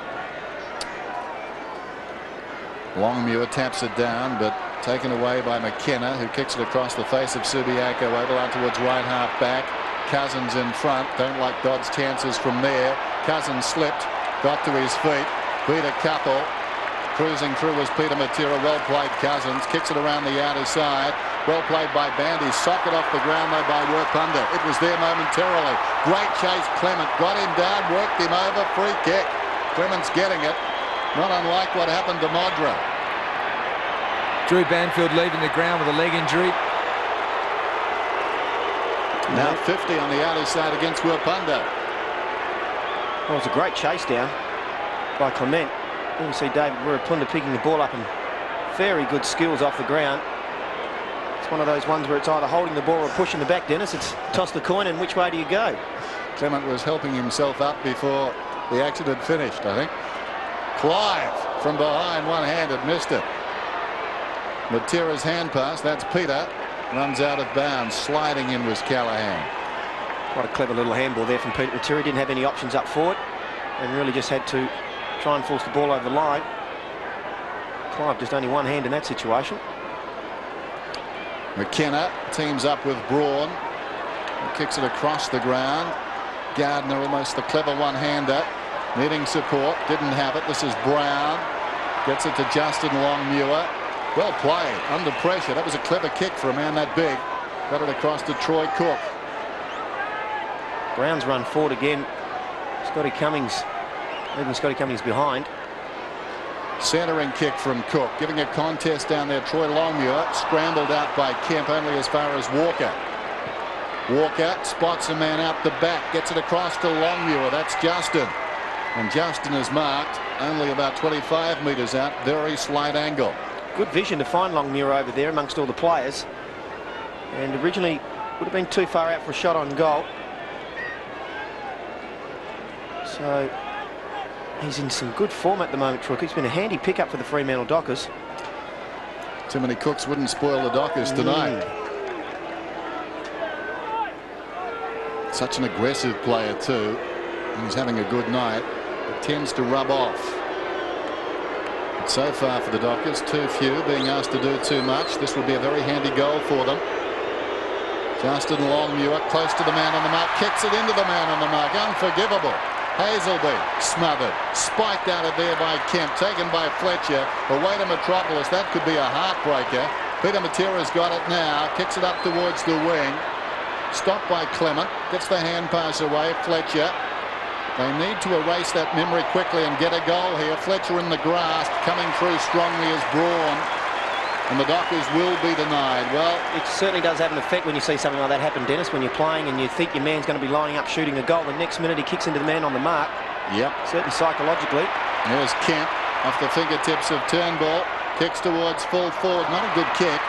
Longmuir taps it down, but taken away by McKenna, who kicks it across the face of Subiaco over out towards right half back. Cousins in front. Don't like Dodd's chances from there. Cousins slipped, got to his feet, beat a couple. Cruising through was Peter Matera. Well played, Cousins. Kicks it around the outer side. Well played by Bandy. Socket off the ground though by Werpunda. It was there momentarily. Great chase. Clement got him down, worked him over. Free kick. Clement's getting it. Not unlike what happened to Modra. Drew Banfield leaving the ground with a leg injury. Now 50 on the outer side against Werpunda. Well, it was a great chase down by Clement. You can see David Werpunda picking the ball up, and very good skills off the ground. It's one of those ones where it's either holding the ball or pushing the back, Dennis. It's toss the coin and which way do you go? Clement was helping himself up before the action had finished, I think. Clive from behind, one-handed, missed it. Matera's hand pass, that's Peter, runs out of bounds. Sliding in was Callahan. What a clever little handball there from Peter Matera. Didn't have any options up forward and really just had to try and force the ball over the line. Clive just only one hand in that situation. McKenna teams up with Braun. He kicks it across the ground. Gardner, almost the clever one-hander, needing support. Didn't have it. This is Brown. Gets it to Justin Longmuir. Well played, under pressure. That was a clever kick for a man that big. Got it across to Troy Cook. Brown's run forward again. Scotty Cummings, leaving Scotty Cummings behind. Centering kick from Cook, giving a contest down there. Troy Longmuir scrambled out by Kemp only as far as Walker. Walker spots a man out the back, gets it across to Longmuir. That's Justin. And Justin is marked only about 25 metres out. Very slight angle. Good vision to find Longmuir over there amongst all the players. And originally would have been too far out for a shot on goal. So he's in some good form at the moment, Troy. It's been a handy pickup for the Fremantle Dockers. Too many cooks wouldn't spoil the Dockers tonight. Such an aggressive player too. And he's having a good night. It tends to rub off. But so far for the Dockers, too few being asked to do too much. This will be a very handy goal for them. Justin Longmuir close to the man on the mark, kicks it into the man on the mark. Unforgivable. Hazelby smothered, spiked out of there by Kemp, taken by Fletcher, away to Metropolis. That could be a heartbreaker. Peter Matera's got it now, kicks it up towards the wing. Stopped by Clement, gets the hand pass away. Fletcher. They need to erase that memory quickly and get a goal here. Fletcher in the grass, coming through strongly as Braun. And the Dockers will be denied. Well, it certainly does have an effect when you see something like that happen, Dennis, when you're playing and you think your man's going to be lining up shooting a goal. The next minute he kicks into the man on the mark. Yep. Certainly psychologically. There's Kemp off the fingertips of Turnbull. Kicks towards full forward. Not a good kick.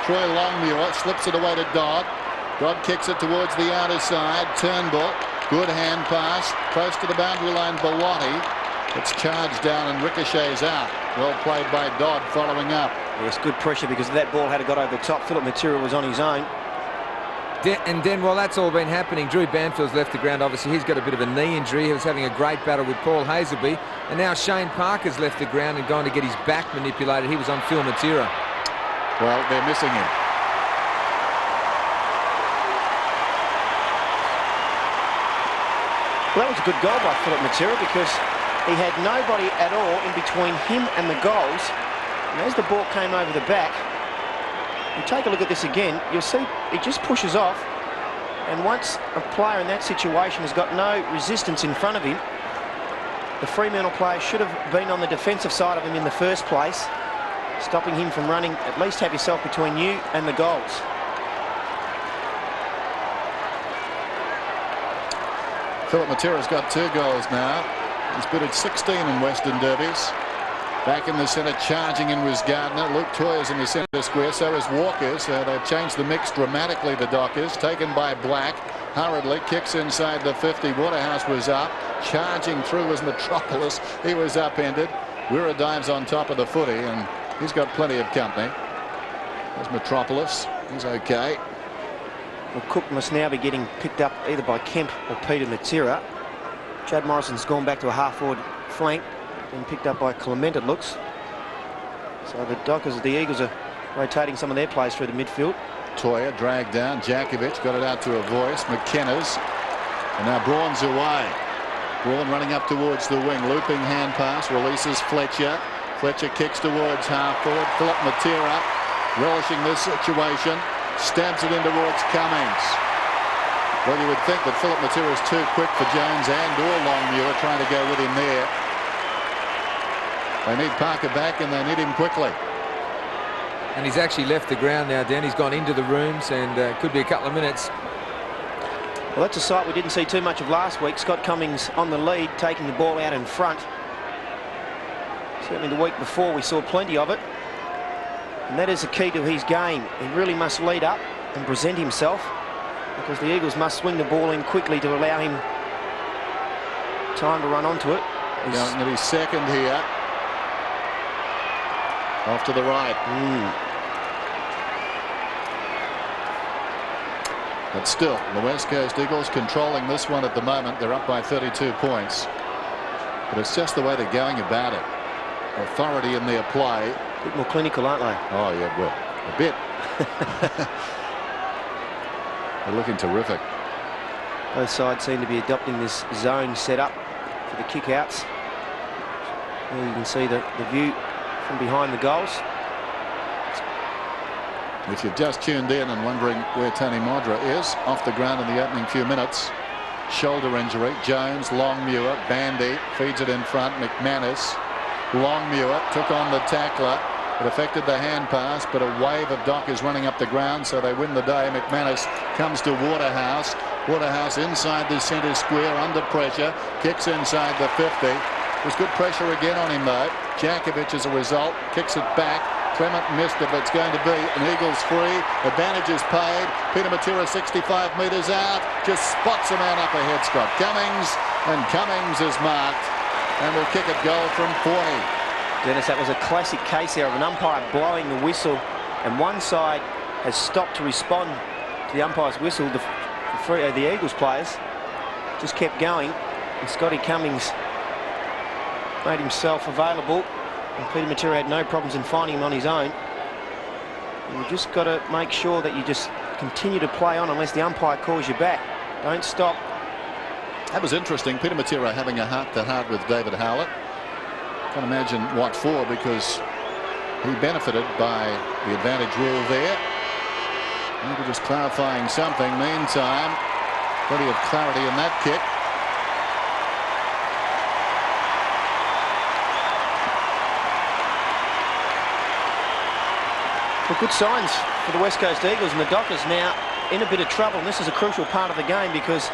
Troy Longmuir slips it away to Dodd. Dodd kicks it towards the outer side. Turnbull. Good hand pass. Close to the boundary line. Bellotti. It's charged down and ricochets out. Well played by Dodd following up. Yes, good pressure because if that ball had got over the top, Philip Matera was on his own. And while that's all been happening, Drew Banfield's left the ground. Obviously, he's got a bit of a knee injury. He was having a great battle with Paul Hazelby. And now Shane Parker's left the ground and gone to get his back manipulated. He was on Phil Matera. Well, they're missing him. Well, that was a good goal by Philip Matera because he had nobody at all in between him and the goals. And as the ball came over the back, you take a look at this again, you'll see it just pushes off. And once a player in that situation has got no resistance in front of him, the Fremantle player should have been on the defensive side of him in the first place, stopping him from running. At least have yourself between you and the goals. Philip Matera's got 2 goals now. He's booted 16 in Western derbies. Back in the centre, charging in was Gardner. Luke Toyer's in the centre square, so is Walker. So they've changed the mix dramatically, the Dockers. Taken by Black. Hurriedly kicks inside the 50. Waterhouse was up. Charging through was Metropolis. He was upended. Wirra dives on top of the footy, and he's got plenty of company. There's Metropolis. He's okay. Well, Cook must now be getting picked up either by Kemp or Peter Matera. Chad Morrison's gone back to a half-forward flank, being picked up by Clement, it looks. So the Dockers, the Eagles, are rotating some of their players through the midfield. Toyer dragged down. Jakovic got it out to a voice. McKenna's. And now Braun's away. Braun running up towards the wing. Looping hand pass. Releases Fletcher. Fletcher kicks towards half forward. Philip Matera relishing this situation. Stabs it in towards Cummings. Well, you would think that Philip Matera is too quick for Jones and or Longmuir trying to go with him there. They need Parker back and they need him quickly. And he's actually left the ground now, Dan. He's gone into the rooms, and could be a couple of minutes. Well, that's a sight we didn't see too much of last week. Scott Cummings on the lead, taking the ball out in front. Certainly the week before we saw plenty of it. And that is the key to his game. He really must lead up and present himself, because the Eagles must swing the ball in quickly to allow him time to run onto it. He's going to be second here. Off to the right. But still, the West Coast Eagles controlling this one at the moment. They're up by 32 points. But it's just the way they're going about it. Authority in their play. A bit more clinical, aren't they? Oh, yeah, well, a bit. They're looking terrific. Both sides seem to be adopting this zone setup for the kick-outs. There you can see the view from behind the goals. If you've just tuned in and wondering where Tony Modra is, off the ground in the opening few minutes. Shoulder injury. Jones, Longmuir, Bandy feeds it in front. McManus. Longmuir took on the tackler. It affected the hand pass, but a wave of Dockers running up the ground, so they win the day. McManus comes to Waterhouse. Waterhouse inside the centre square under pressure. Kicks inside the 50. There's good pressure again on him, though. Jakovic, as a result, kicks it back. Clement missed it, but it's going to be an Eagles free. Advantage is paid. Peter Matera 65 metres out. Just spots a man up ahead, Scott Cummings. And Cummings is marked. And will kick it goal from 40. Dennis, that was a classic case there of an umpire blowing the whistle, and one side has stopped to respond to the umpire's whistle. The Eagles players just kept going, and Scotty Cummings made himself available, and Peter Matera had no problems in finding him on his own. You've just got to make sure that you just continue to play on unless the umpire calls you back. Don't stop. That was interesting. Peter Matera having a heart-to-heart with David Howlett. Can't imagine what for, because he benefited by the advantage rule there. Maybe just clarifying something. Meantime, plenty of clarity in that kick. Well, good signs for the West Coast Eagles, and the Dockers now in a bit of trouble. And this is a crucial part of the game, because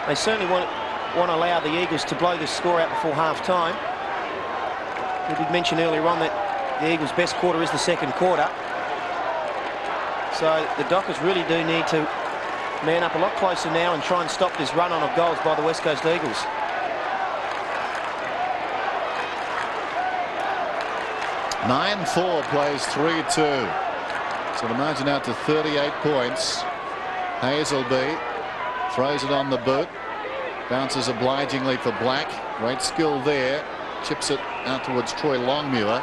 they certainly want to allow the Eagles to blow this score out before half-time. We did mention earlier on that the Eagles' best quarter is the second quarter. So the Dockers really do need to man up a lot closer now and try and stop this run-on of goals by the West Coast Eagles. (9-4) plays 3-2. So the margin out to 38 points. Hazelby throws it on the boot. Bounces obligingly for Black. Great skill there. Chips it out towards Troy Longmuir.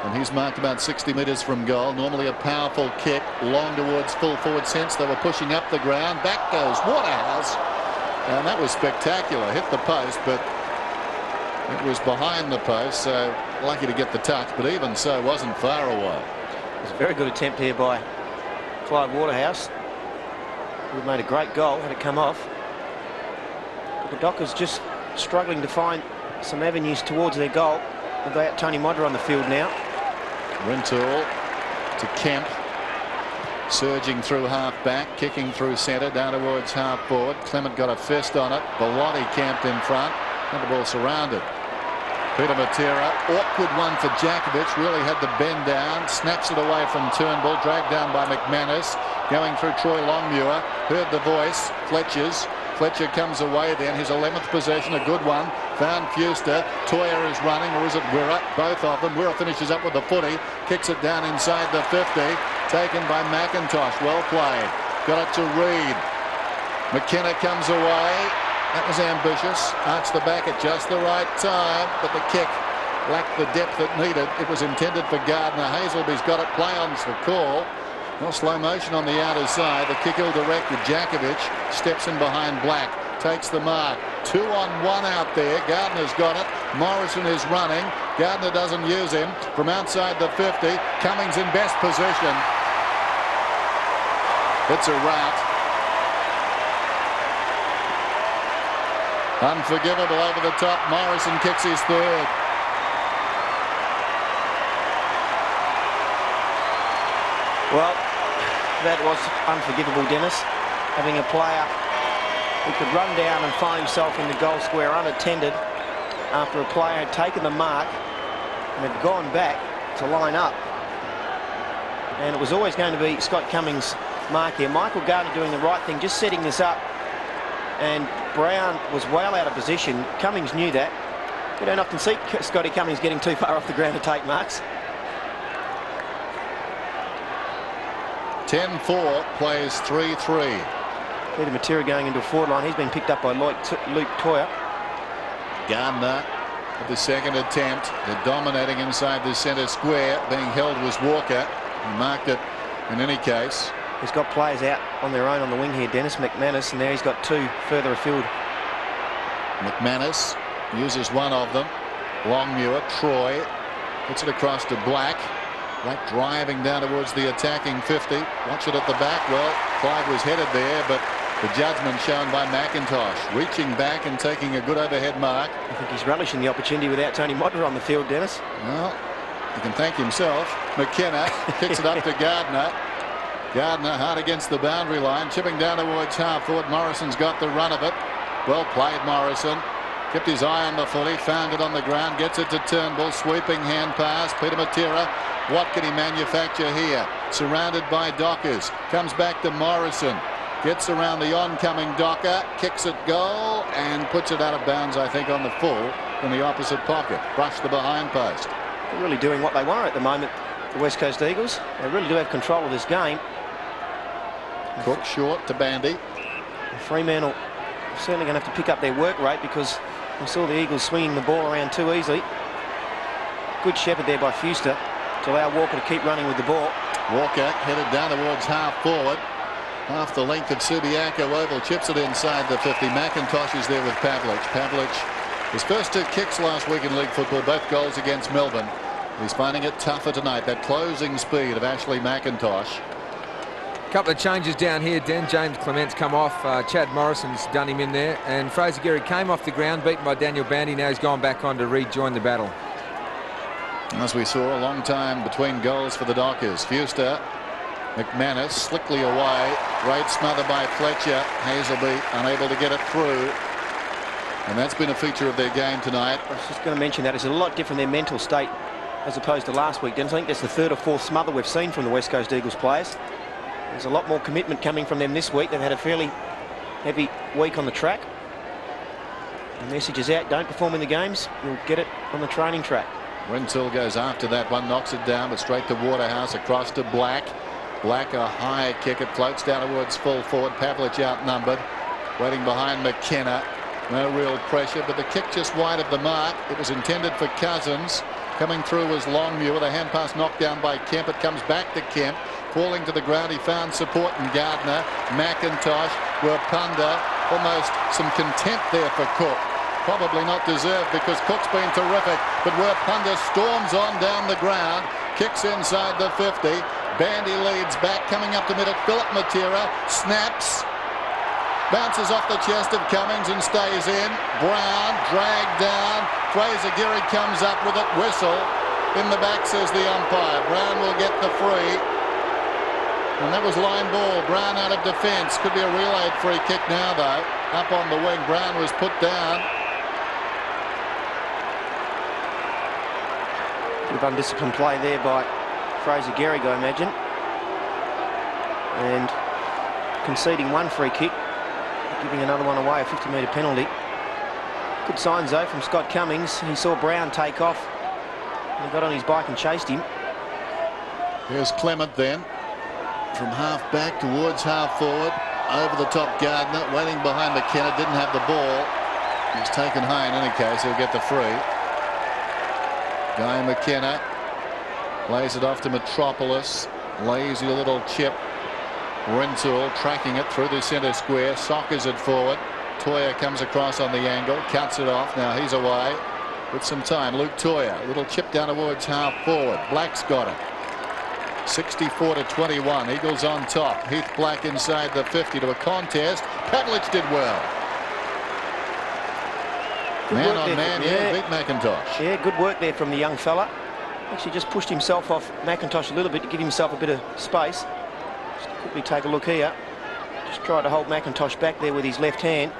And he's marked about 60 metres from goal. Normally a powerful kick. Long towards full forward sense. They were pushing up the ground. Back goes Waterhouse. And that was spectacular. Hit the post, but it was behind the post. So lucky to get the touch, but even so wasn't far away. It was a very good attempt here by Clive Waterhouse. Would have made a great goal had it come off. But the Dockers just struggling to find some avenues towards their goal. They've got Tony Modra on the field now. Rintoul to Kemp. Surging through half back, kicking through centre, down towards half forward. Clement got a fist on it. Bellotti camped in front. And the ball surrounded. Peter Matera, awkward one for Jakovic, really had to bend down, snaps it away from Turnbull, dragged down by McManus, going through Troy Longmuir, heard the voice, Fletcher comes away then, his 11th possession, a good one, found Fuster, Toyer is running, or is it Wirra? Both of them. Wirra finishes up with the footy, kicks it down inside the 50, taken by McIntosh, well played, got it to Reid, McKenna comes away. That was ambitious. Arched the back at just the right time, but the kick lacked the depth it needed. It was intended for Gardner. Hazelby's got it. Play-on's the call. Well, slow motion on the outer side. The kick ill-directed. Jakovic steps in behind Black. Takes the mark. 2-on-1 out there. Gardner's got it. Morrison is running. Gardner doesn't use him. From outside the 50, Cummings in best position. It's a rout. Unforgivable over the top. Morrison kicks his third. Well, that was unforgivable, Dennis. Having a player who could run down and find himself in the goal square unattended after a player had taken the mark and had gone back to line up. And it was always going to be Scott Cummings' mark here. Michael Gardner doing the right thing, just setting this up. And Brown was well out of position. Cummings knew that. We don't often see Scotty Cummings getting too far off the ground to take marks. 10-4 plays 3-3. Peter Matera going into a forward line. He's been picked up by Luke Toyer. Gardner at the second attempt. They're dominating inside the centre square. Being held was Walker. He marked it in any case. He's got players out on their own on the wing here, Dennis. McManus, and now he's got two further afield. McManus uses one of them. Longmuir, Troy, puts it across to Black. Black driving down towards the attacking 50. Watch it at the back. Well, Clive was headed there, but the judgment shown by McIntosh. Reaching back and taking a good overhead mark. I think he's relishing the opportunity without Tony Modra on the field, Dennis. Well, he can thank himself. McKenna kicks it up to Gardner. Gardner hard against the boundary line, chipping down towards half forward. Morrison's got the run of it. Well played, Morrison. Kept his eye on the footy, found it on the ground, gets it to Turnbull, sweeping hand pass. Peter Matera, what can he manufacture here? Surrounded by Dockers, comes back to Morrison, gets around the oncoming Docker, kicks it goal and puts it out of bounds, I think, on the full in the opposite pocket. Brushed the behind post. They're really doing what they want at the moment, the West Coast Eagles. They really do have control of this game. Cook short to Bandy. Fremantle certainly going to have to pick up their work rate because we saw the Eagles swinging the ball around too easily. Good shepherd there by Fuster to allow Walker to keep running with the ball. Walker headed down towards half forward. Half the length of Subiaco oval, chips it inside the 50. McIntosh is there with Pavlich. Pavlich, his first two kicks last week in league football, both goals against Melbourne. He's finding it tougher tonight. That closing speed of Ashley McIntosh. Couple of changes down here, Den. James Clement's come off. Chad Morrison's done him in there. And Fraser Gehrig came off the ground, beaten by Daniel Bandy. Now he's gone back on to rejoin the battle. As we saw, a long time between goals for the Dockers. Fuster, McManus slickly away. Great smother by Fletcher. Hazelby unable to get it through. And that's been a feature of their game tonight. I was just going to mention that it's a lot different, their mental state, as opposed to last week. I think that's the third or fourth smother we've seen from the West Coast Eagles players. There's a lot more commitment coming from them this week. They've had a fairly heavy week on the track. The message is out, don't perform in the games, you'll get it on the training track. Rintoul goes after that one, knocks it down, but straight to Waterhouse, across to Black. Black, a high kick, it floats down towards full forward. Pavlich outnumbered, waiting behind McKenna. No real pressure, but the kick just wide of the mark. It was intended for Cousins. Coming through was Longmuir. The hand pass knocked down by Kemp. It comes back to Kemp. Falling to the ground, he found support in Gardner. McIntosh, Wapunda. Almost some contempt there for Cook. Probably not deserved because Cook's been terrific. But Werpunder storms on down the ground. Kicks inside the 50. Bandy leads back, coming up to mid at Philip Matera. Snaps. Bounces off the chest of Cummings and stays in. Brown dragged down. Fraser Gehrig comes up with it. Whistle. In the back, says the umpire. Brown will get the free. And that was line ball. Brown out of defence. Could be a relayed free kick now, though. Up on the wing. Brown was put down. Bit of undisciplined play there by Fraser Gehrig, I imagine. And conceding one free kick, giving another one away, a 50-metre penalty. Good signs, though, from Scott Cummings. He saw Brown take off. He got on his bike and chased him. Here's Clement then. From half back towards half forward. Over the top, Gardner waiting behind McKenna. Didn't have the ball. He's taken high in any case. He'll get the free. Guy McKenna lays it off to Metropolis. Lazy little chip. Rintoul tracking it through the centre square. Sockers it forward. Toya comes across on the angle. Cuts it off. Now he's away with some time. Luke Toya. Little chip down towards half forward. Black's got it. 64-21. Eagles on top. Heath Black inside the 50 to a contest. Pavlich did well. Man on man here, beat McIntosh. Yeah, good work there from the young fella. Actually just pushed himself off McIntosh a little bit to give himself a bit of space. Just quickly take a look here. Just tried to hold McIntosh back there with his left hand.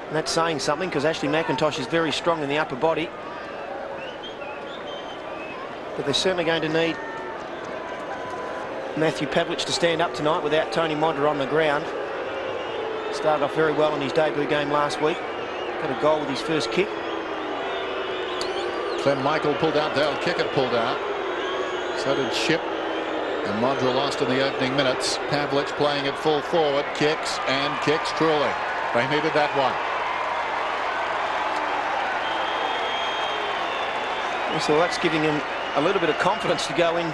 And that's saying something because Ashley McIntosh is very strong in the upper body. But they're certainly going to need Matthew Pavlich to stand up tonight without Tony Modra on the ground. Started off very well in his debut game last week. Got a goal with his first kick. Clem Michael pulled out. Dale Kickett pulled out. So did Ship. And Modra lost in the opening minutes. Pavlich playing it full forward. Kicks and kicks truly. They needed that one. So that's giving him a little bit of confidence to go in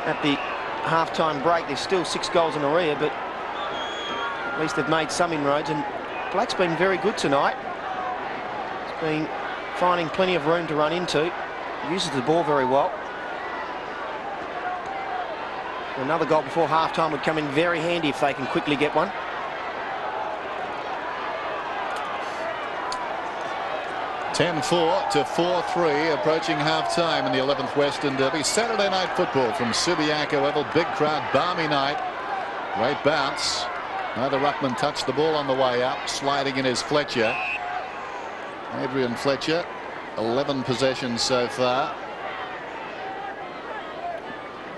at the half-time break. There's still 6 goals in arrear, but at least they've made some inroads. And Black's been very good tonight. He's been finding plenty of room to run into. Uses the ball very well. Another goal before half-time would come in very handy if they can quickly get one. (10-4 to 4-3) approaching half-time in the 11th Western Derby. Saturday night football from Subiaco Oval. Big crowd, balmy night. Great bounce. Neither ruckman touched the ball on the way up. Sliding in is Fletcher. Adrian Fletcher, 11 possessions so far.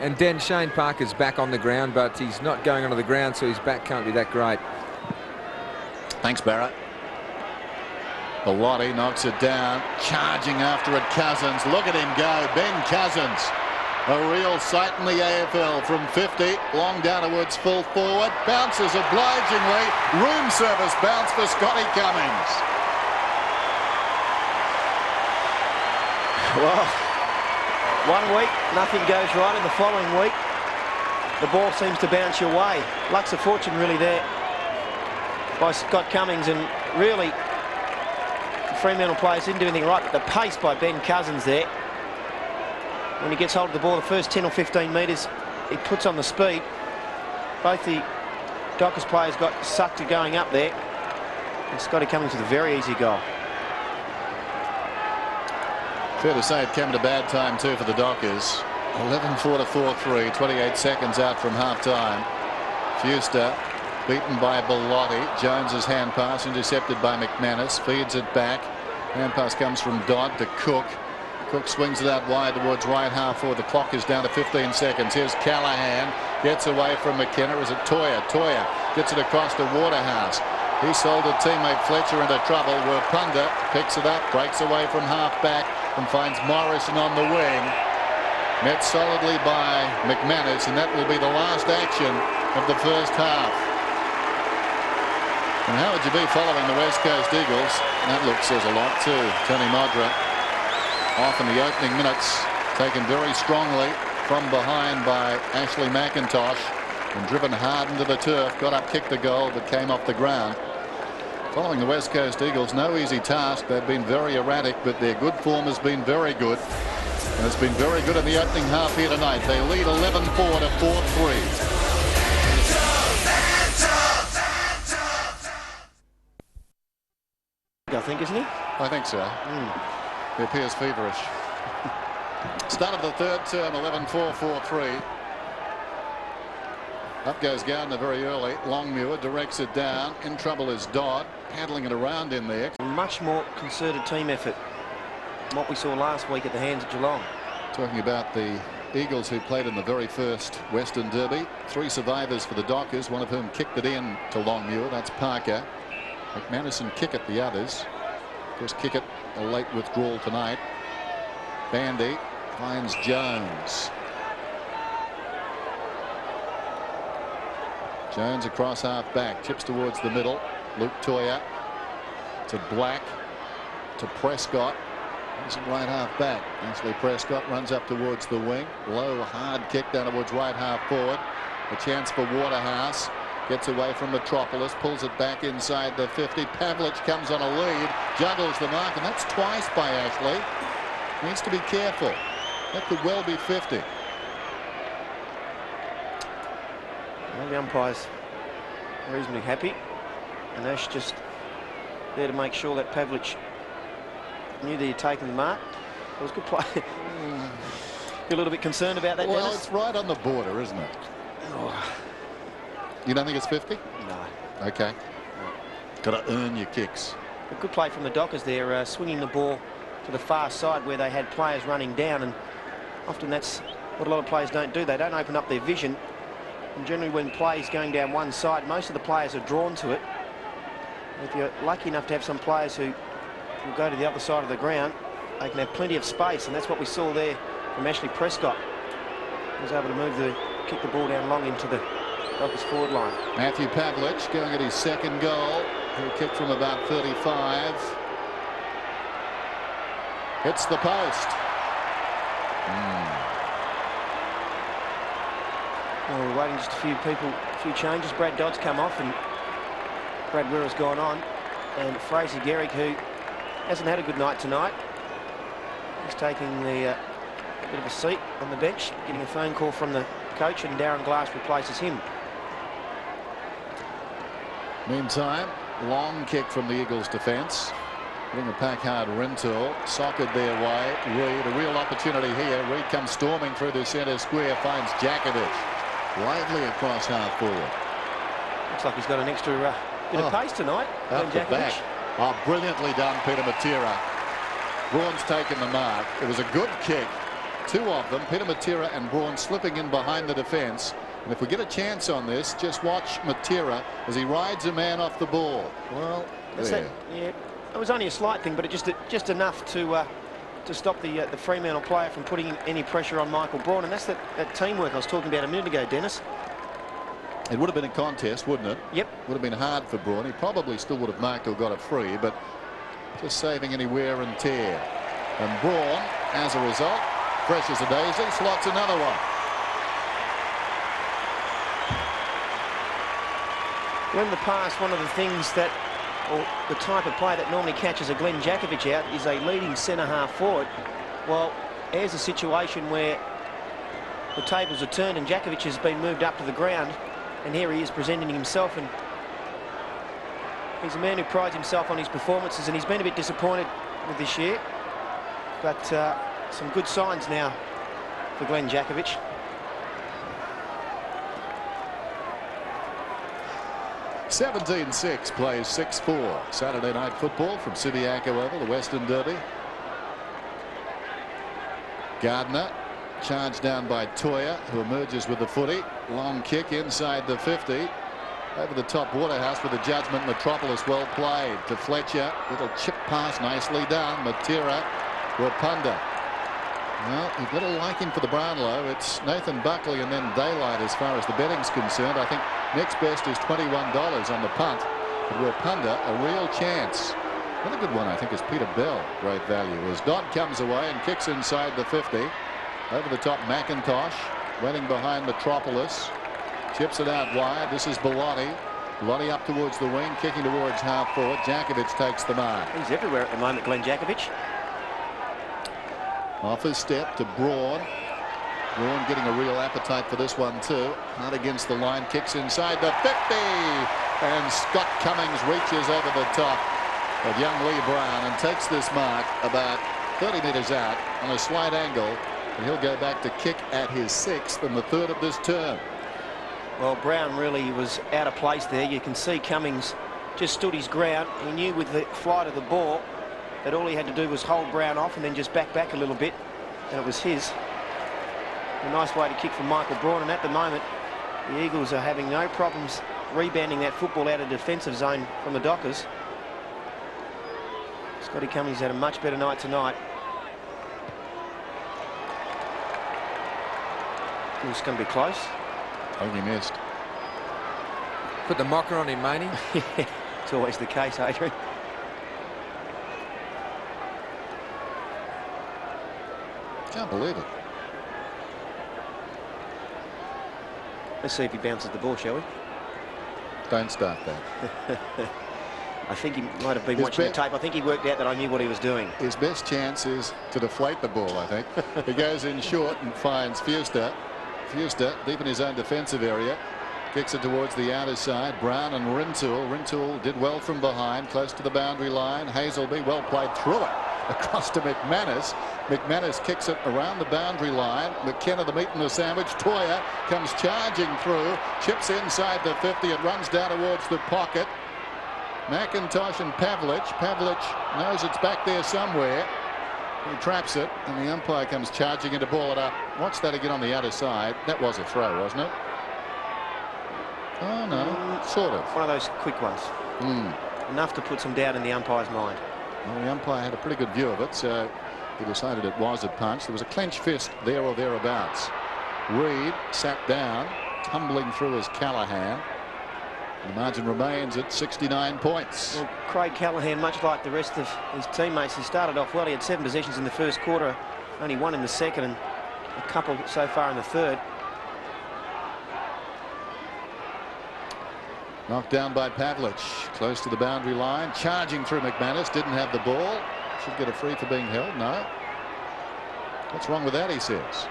And then Shane Parker's back on the ground, but he's not going onto the ground, so his back can't be that great. Thanks, Barrett. Bellotti knocks it down. Charging after it, Cousins. Look at him go. Ben Cousins. A real sight in the AFL from 50. Long down towards full forward. Bounces obligingly. Room service bounce for Scotty Cummings. Well, one week, nothing goes right. In the following week, the ball seems to bounce your way. Luck's of fortune really there by Scott Cummings, and really Fremantle players didn't do anything right, but the pace by Ben Cousins there. When he gets hold of the ball, the first 10 or 15 metres, he puts on the speed. Both the Dockers players got sucked to going up there. And Scotty Cummings with a very easy goal. Fair to say it came at a bad time too for the Dockers. 11-4 to 4-3, 28 seconds out from half-time. Fuster beaten by Bellotti. Jones's hand pass intercepted by McManus. Feeds it back. Hand pass comes from Dodd to Cook. Cook swings it out wide towards right half forward. The clock is down to 15 seconds. Here's Callahan. Gets away from McKenna. Is it Toya? Toya gets it across to Waterhouse. He sold a teammate Fletcher into trouble. Werpunder picks it up, breaks away from half back and finds Morrison on the wing. Met solidly by McManus, and that will be the last action of the first half. And how would you be following the West Coast Eagles? That look says a lot too. Tony Modra off in the opening minutes, taken very strongly from behind by Ashley McIntosh and driven hard into the turf. Got up, kicked the goal, but came off the ground. Following the West Coast Eagles, no easy task. They've been very erratic, but their good form has been very good. And it's been very good in the opening half here tonight. They lead 11-4 to 4-3. I think, isn't he? I think so. He appears feverish. Start of the third term, 11-4, 4-3. Up goes Gardner very early. Longmuir directs it down. In trouble is Dodd, paddling it around in there. Much more concerted team effort than what we saw last week at the hands of Geelong. Talking about the Eagles who played in the very first Western Derby. 3 survivors for the Dockers, one of whom kicked it in to Longmuir. That's Parker. McManus and Kickett the others. Just Kickett a late withdrawal tonight. Bandy finds Jones. Jones across half back, chips towards the middle. Luke Toya to Black to Prescott. He's right half back. Ashley Prescott runs up towards the wing. Low hard kick down towards right half forward. A chance for Waterhouse. Gets away from Metropolis, pulls it back inside the 50. Pavlich comes on a lead, juggles the mark, and that's twice by Ashley. Needs to be careful. That could well be 50. Well, the umpire's reasonably happy, and Ash just there to make sure that Pavlich knew that he'd taken the mark. It was a good play. You're a little bit concerned about that, Well, Dennis? it's right on the border, isn't it? Oh. You don't think it's 50? No. Okay. Got to earn your kicks. A good play from the Dockers there, swinging the ball to the far side where they had players running down, and often that's what a lot of players don't do. They don't open up their vision, and generally when play is going down one side, most of the players are drawn to it. And if you're lucky enough to have some players who will go to the other side of the ground, they can have plenty of space, and that's what we saw there from Ashley Prescott. He was able to kick the ball down long into the Dockers forward line. Matthew Pavlich going at his second goal. He kicked from about 35. Hits the post. Well, we're waiting just a few changes. Brad Dodd's come off and Brad Weir's gone on. And Fraser Gehrig, who hasn't had a good night tonight, he's taking a bit of a seat on the bench, getting a phone call from the coach, and Darren Glass replaces him. Meantime, long kick from the Eagles defence. Hitting a pack hard Rintoul. Socked their way. Reid, a real opportunity here. Reid comes storming through the centre square, finds Jakovic. Lively across half forward. Looks like he's got an extra bit of pace tonight. Up the back. Oh, brilliantly done, Peter Matera. Braun's taken the mark. It was a good kick. 2 of them, Peter Matera and Braun, slipping in behind the defence. And if we get a chance on this, just watch Matera as he rides a man off the ball. Well, there. Yeah, it was only a slight thing, but just enough to stop the Fremantle player from putting any pressure on Michael Braun. And that's that teamwork I was talking about a minute ago, Dennis. It would have been a contest, wouldn't it? Yep. Would have been hard for Braun. He probably still would have marked or got it free, but just saving any wear and tear. And Braun, as a result, fresh as a daisy, slots another one. Well, in the past, one of the things that, or the type of play that normally catches a Glenn Jakovic out, is a leading centre half forward. Well, here's a situation where the tables are turned and Jakovic has been moved up to the ground, and here he is presenting himself, and he's a man who prides himself on his performances, and he's been a bit disappointed with this year, but some good signs now for Glenn Jakovic. (17-6) plays 6-4. Saturday night football from Subiaco Oval, the Western Derby. Gardner charged down by Toya, who emerges with the footy. Long kick inside the 50. Over the top, Waterhouse with the judgment. Metropolis well played to Fletcher. Little chip pass, nicely done. Matera, Rapunda. Well, you've got to like him for the Brownlow. It's Nathan Buckley and then daylight as far as the betting's concerned. I think next best is $21 on the punt. But Rapunda, a real chance. Another good one, I think, is Peter Bell. Great value as Dodd comes away and kicks inside the 50. Over the top, McIntosh running behind Metropolis. Chips it out wide. This is Bellotti. Lottie up towards the wing, kicking towards half forward. Jakovic takes the mark. He's everywhere at the moment, Glenn Jakovic. Off his step to Braun. Braun getting a real appetite for this one too. Hard against the line, kicks inside the 50. And Scott Cummings reaches over the top of young Lee Brown and takes this mark about 30 metres out on a slight angle. And he'll go back to kick at his 6th and the 3rd of this term. Well, Brown really was out of place there. You can see Cummings just stood his ground. He knew with the flight of the ball that all he had to do was hold Brown off and then just back a little bit, and it was his. A nice way to kick from Michael Braun, and at the moment the Eagles are having no problems rebounding that football out of defensive zone from the Dockers. Scotty Cummings had a much better night tonight. It's going to be close. Only missed. Put the mocker on him, Maney. It's always the case, Adrian. Can't believe it. Let's see if he bounces the ball, shall we? Don't start that. I think he might have been watching the tape. I think he worked out that I knew what he was doing. His best chance is to deflate the ball, I think. He goes in short and finds Fuster. Fuster deep in his own defensive area. Kicks it towards the outer side. Brown and Rintoul. Rintoul did well from behind, close to the boundary line. Hazelby well played through it. Across to McManus. McManus kicks it around the boundary line. McKenna the meat and the sandwich. Toya comes charging through. Chips inside the 50. It runs down towards the pocket. McIntosh and Pavlich. Pavlich knows it's back there somewhere. He traps it, and the umpire comes charging in to ball it up. Watch that again on the outer side. That was a throw, wasn't it? Oh, no. Sort of. One of those quick ones. Enough to put some doubt in the umpire's mind. Well, the umpire had a pretty good view of it, so he decided it was a punch. There was a clenched fist there or thereabouts. Reed sat down, tumbling through as Callahan. The margin remains at 69 points. Well, Craig Callahan, much like the rest of his teammates, he started off well. He had 7 possessions in the first quarter, only 1 in the second, and a couple so far in the third. Knocked down by Pavlich, close to the boundary line, charging through McManus, didn't have the ball. Should get a free for being held. No. What's wrong with that, he says.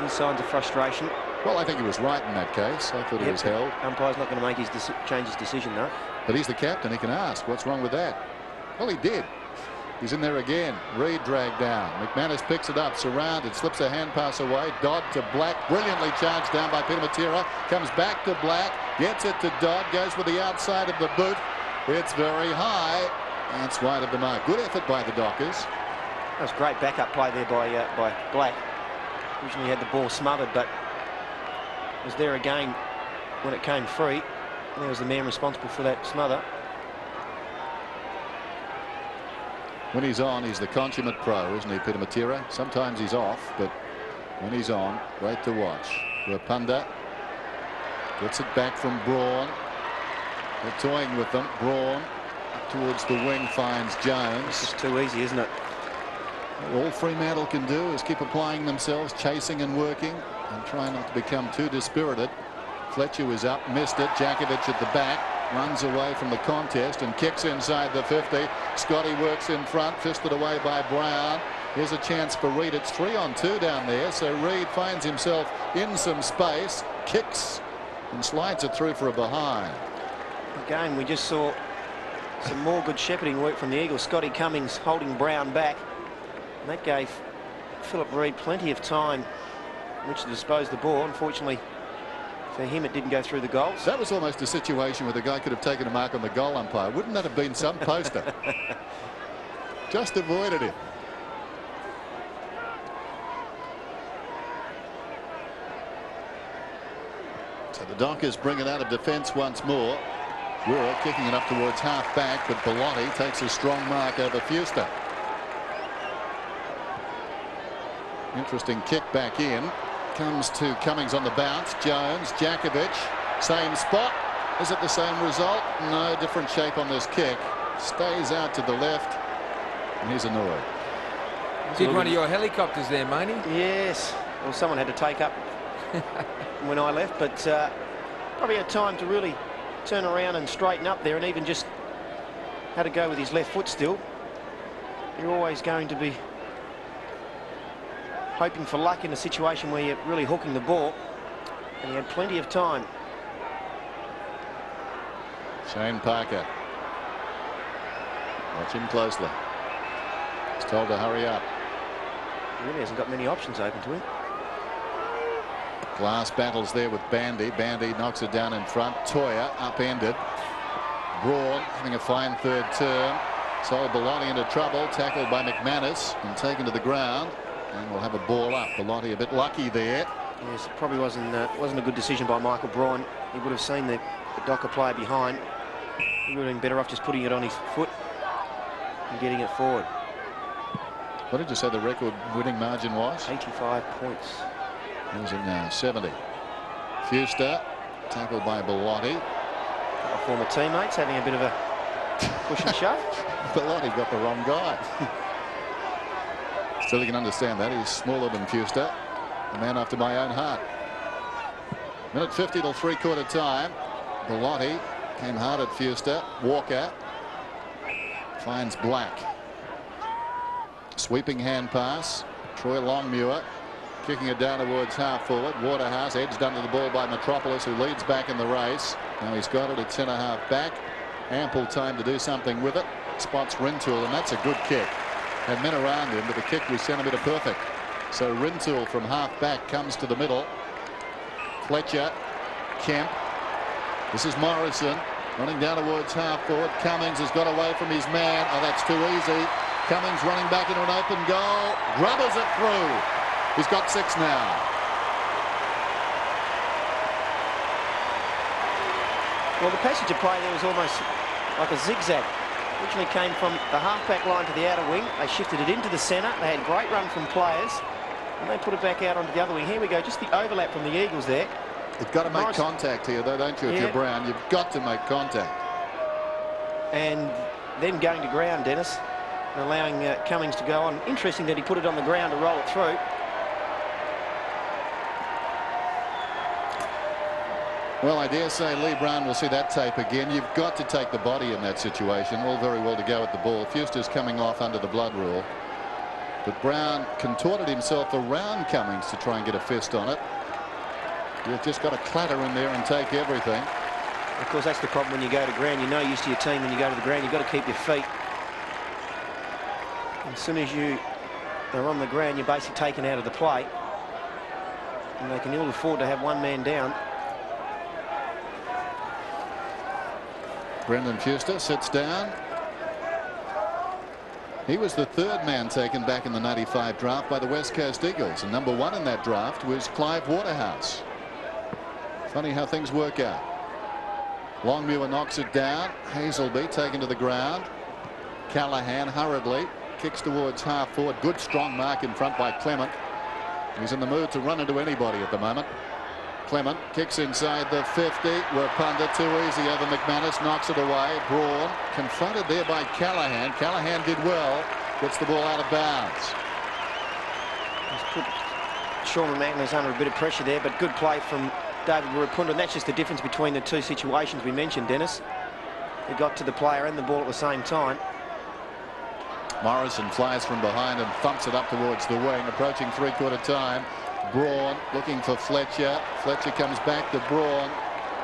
Signs of frustration. Well, I think he was right in that case. I thought he was held. Umpire's not going to make his change his decision, though. But he's the captain. He can ask, what's wrong with that? Well, he did. He's in there again. Reed dragged down. McManus picks it up, surrounded, slips a hand pass away. Dodd to Black, brilliantly charged down by Peter Matera. Comes back to Black, gets it to Dodd, goes with the outside of the boot. It's very high. That's wide of the mark. Good effort by the Dockers. That was great backup play there by Black. Originally had the ball smothered, but was there again when it came free. There was the man responsible for that smother. When he's on, he's the consummate pro, isn't he, Peter Matera? Sometimes he's off, but when he's on, great to watch. Rapunda gets it back from Braun. They're toying with them. Braun up towards the wing finds Jones. It's just too easy, isn't it? All Fremantle can do is keep applying themselves, chasing and working, and try not to become too dispirited. Fletcher was up, missed it. Jakovic at the back, runs away from the contest and kicks inside the 50. Scotty works in front, fisted away by Brown. Here's a chance for Reed. It's 3-on-2 down there, so Reed finds himself in some space, kicks and slides it through for a behind. Again, we just saw some more good shepherding work from the Eagles. Scotty Cummings holding Brown back. And that gave Philip Reed plenty of time in which to dispose the ball. Unfortunately for him, it didn't go through the goals. That was almost a situation where the guy could have taken a mark on the goal umpire. Wouldn't that have been some poster? Just avoided it. So the Dockers bring it out of defence once more. We're kicking it up towards half back, but Bellotti takes a strong mark over Fuster. Interesting kick back in. Comes to Cummings on the bounce. Jones, Jakovic, same spot. Is it the same result? No, different shape on this kick. Stays out to the left, and he's annoyed. Did one of your helicopters there, Maney? Yes. Well, someone had to take up when I left, but probably had time to really turn around and straighten up there, and even just had to go with his left foot still. You're always going to be hoping for luck in a situation where you're really hooking the ball, and he had plenty of time. Shane Parker. Watch him closely. He's told to hurry up. He really hasn't got many options open to him. Glass battles there with Bandy. Bandy knocks it down in front. Toya upended. Braun having a fine third term. So Bellotti into trouble. Tackled by McManus and taken to the ground. And we'll have a ball up. Bellotti a bit lucky there. Yes, it probably wasn't a good decision by Michael Braun. He would have seen the Docker player behind. He would have been better off just putting it on his foot and getting it forward. What did you say the record winning margin was? 85 points. What is it now? 70. Fuster tackled by Bellotti. Our former teammates having a bit of a push and shove. Bellotti got the wrong guy. Still, you can understand that. He's smaller than Fuster. A man after my own heart. Minute 50 till three-quarter time. Bellotti came hard at Fuster. Walker finds Black. Sweeping hand pass. Troy Longmuir kicking it down towards half forward. Waterhouse edged under the ball by Metropolis, who leads back in the race. Now he's got it at centre-half back. Ample time to do something with it. Spots Rintoul, and that's a good kick. Had men around him, but the kick was centimetre perfect. So Rintoul from half back comes to the middle. Fletcher, Kemp. This is Morrison running down towards half forward. Cummings has got away from his man. Oh, that's too easy. Cummings running back into an open goal. Grubbers it through. He's got 6 now. Well, the passage of play there was almost like a zigzag. Originally came from the half-back line to the outer wing. They shifted it into the centre. They had great run from players, and they put it back out onto the other wing. Here we go, just the overlap from the Eagles there. You've got to make contact here, though, don't you, if you're Brown? You've got to make contact. And then going to ground, Dennis, and allowing Cummings to go on. Interesting that he put it on the ground to roll it through. Well, I dare say Lee Brown will see that tape again. You've got to take the body in that situation. All very well to go at the ball. Fuster's coming off under the blood rule. But Brown contorted himself around Cummings to try and get a fist on it. You've just got to clatter in there and take everything. Of course, that's the problem when you go to ground. You're no use to your team when you go to the ground. You've got to keep your feet. As soon as you are on the ground, you're basically taken out of the play. And they can ill afford to have one man down. Brendan Fuster sits down. He was the 3rd man taken back in the '95 draft by the West Coast Eagles, and number 1 in that draft was Clive Waterhouse. Funny how things work out. Longmuir knocks it down. Hazelby taken to the ground. Callahan hurriedly kicks towards half forward. Good strong mark in front by Clement. He's in the mood to run into anybody at the moment. Clement kicks inside the 50. We're punted too easy over McManus. Knocks it away. Braun confronted there by Callahan. Callahan did well. Gets the ball out of bounds. He's put Sean McManus under a bit of pressure there, but good play from David Warapunda. And that's just the difference between the two situations we mentioned, Dennis. He got to the player and the ball at the same time. Morrison flies from behind and thumps it up towards the wing. Approaching three-quarter time. Braun looking for Fletcher. Fletcher comes back to Braun.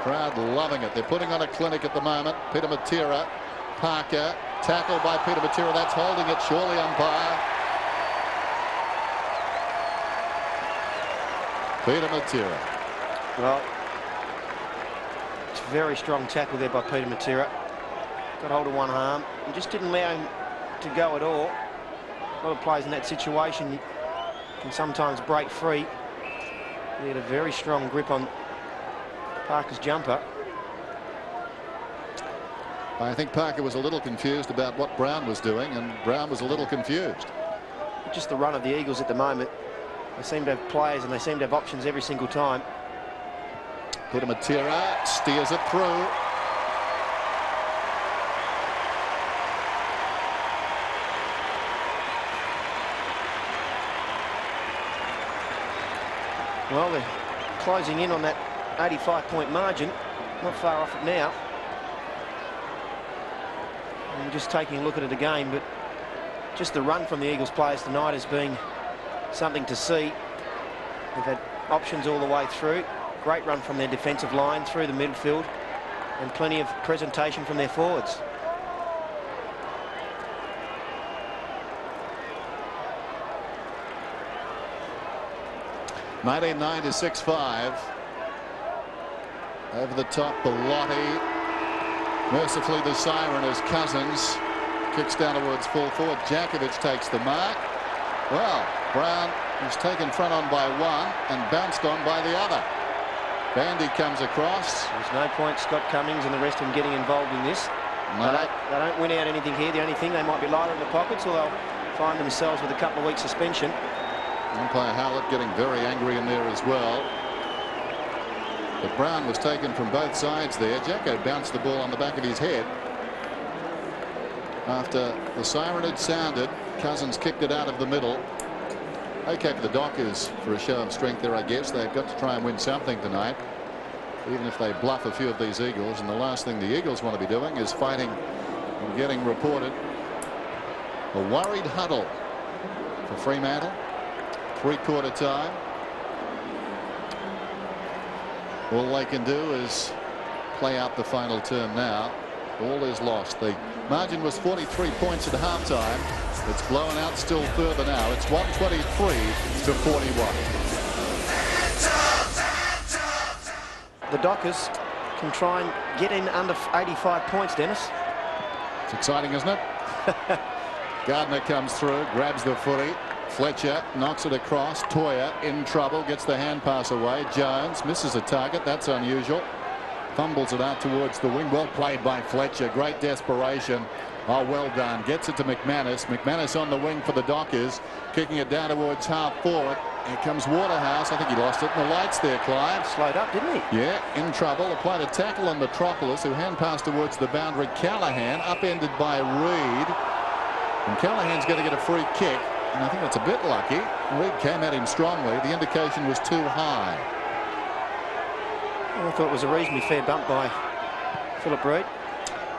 Crowd loving it. They're putting on a clinic at the moment. Peter Matera. Parker. Tackled by Peter Matera. That's holding it. Surely umpire. Peter Matera. Well, it's a very strong tackle there by Peter Matera. Got hold of one arm and just didn't allow him to go at all. A lot of players in that situation can sometimes break free. He had a very strong grip on Parker's jumper. I think Parker was a little confused about what Brown was doing, and Brown was a little confused. Just the run of the Eagles at the moment. They seem to have players and they seem to have options every single time. Peter Matera steers it through. Well, closing in on that 85-point margin. Not far off it now. And just taking a look at it again, but just the run from the Eagles players tonight has been something to see. They've had options all the way through. Great run from their defensive line through the midfield, and plenty of presentation from their forwards. (1996-5). Over the top, Bellotti. Mercifully, the siren as Cousins kicks down towards full forward. Jakovic takes the mark. Well, Brown is taken front on by one and bounced on by the other. Bandy comes across. There's no point Scott Cummings and the rest of them getting involved in this. No. They don't win out anything here. The only thing, they might be lighter in the pockets, or they'll find themselves with a couple of weeks suspension. Umpire Howlett getting very angry in there as well. But Brown was taken from both sides there. Jako bounced the ball on the back of his head. After the siren had sounded, Cousins kicked it out of the middle. Okay for the Dockers for a show of strength there, I guess. They've got to try and win something tonight, even if they bluff a few of these Eagles. And the last thing the Eagles want to be doing is fighting and getting reported. A worried huddle for Fremantle. Three-quarter time. All they can do is play out the final term now. All is lost. The margin was 43 points at halftime. It's blown out still further now. It's 123-41. The Dockers can try and get in under 85 points, Dennis. It's exciting, isn't it? Gardner comes through, grabs the footy. Fletcher knocks it across. Toya in trouble, gets the hand pass away. Jones misses a target. That's unusual. Fumbles it out towards the wing. Well played by Fletcher. Great desperation. Oh, well done. Gets it to McManus. McManus on the wing for the Dockers. Kicking it down towards half forward. Here comes Waterhouse. I think he lost it in the lights there, Clive. Slowed up, didn't he? Yeah, in trouble. Applied a tackle on Metropolis, who hand passed towards the boundary. Callahan upended by Reed. And Callahan's going to get a free kick. And I think that's a bit lucky. Reed came at him strongly. The indication was too high. I thought it was a reasonably fair bump by Philip Reed.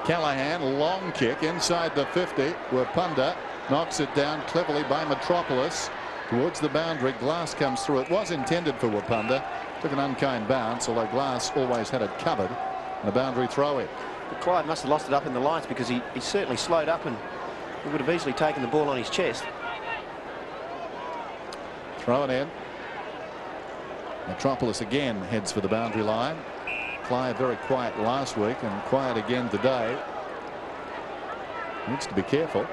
Callahan, long kick inside the 50. Wapunda knocks it down cleverly by Metropolis towards the boundary. Glass comes through. It was intended for Wapunda. Took an unkind bounce, although Glass always had it covered. And a boundary throw in. But Clyde must have lost it up in the lights, because he certainly slowed up, and he would have easily taken the ball on his chest. Throw it in. Metropolis again heads for the boundary line. Clive very quiet last week and quiet again today. Needs to be careful.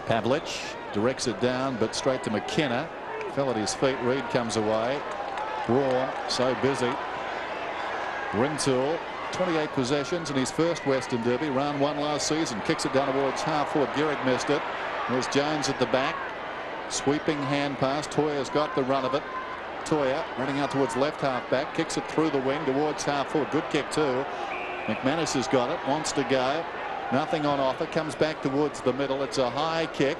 Pavlich directs it down, but straight to McKenna. Fell at his feet. Reed comes away. Braun so busy. Rintoul, 28 possessions in his first Western Derby, round one last season. Kicks it down towards half forward. Gehrig missed it. There's Jones at the back. Sweeping hand pass. Toya's got the run of it. Toya running out towards left half back. Kicks it through the wing towards half forward. Good kick too. McManus has got it. Wants to go. Nothing on offer. Comes back towards the middle. It's a high kick.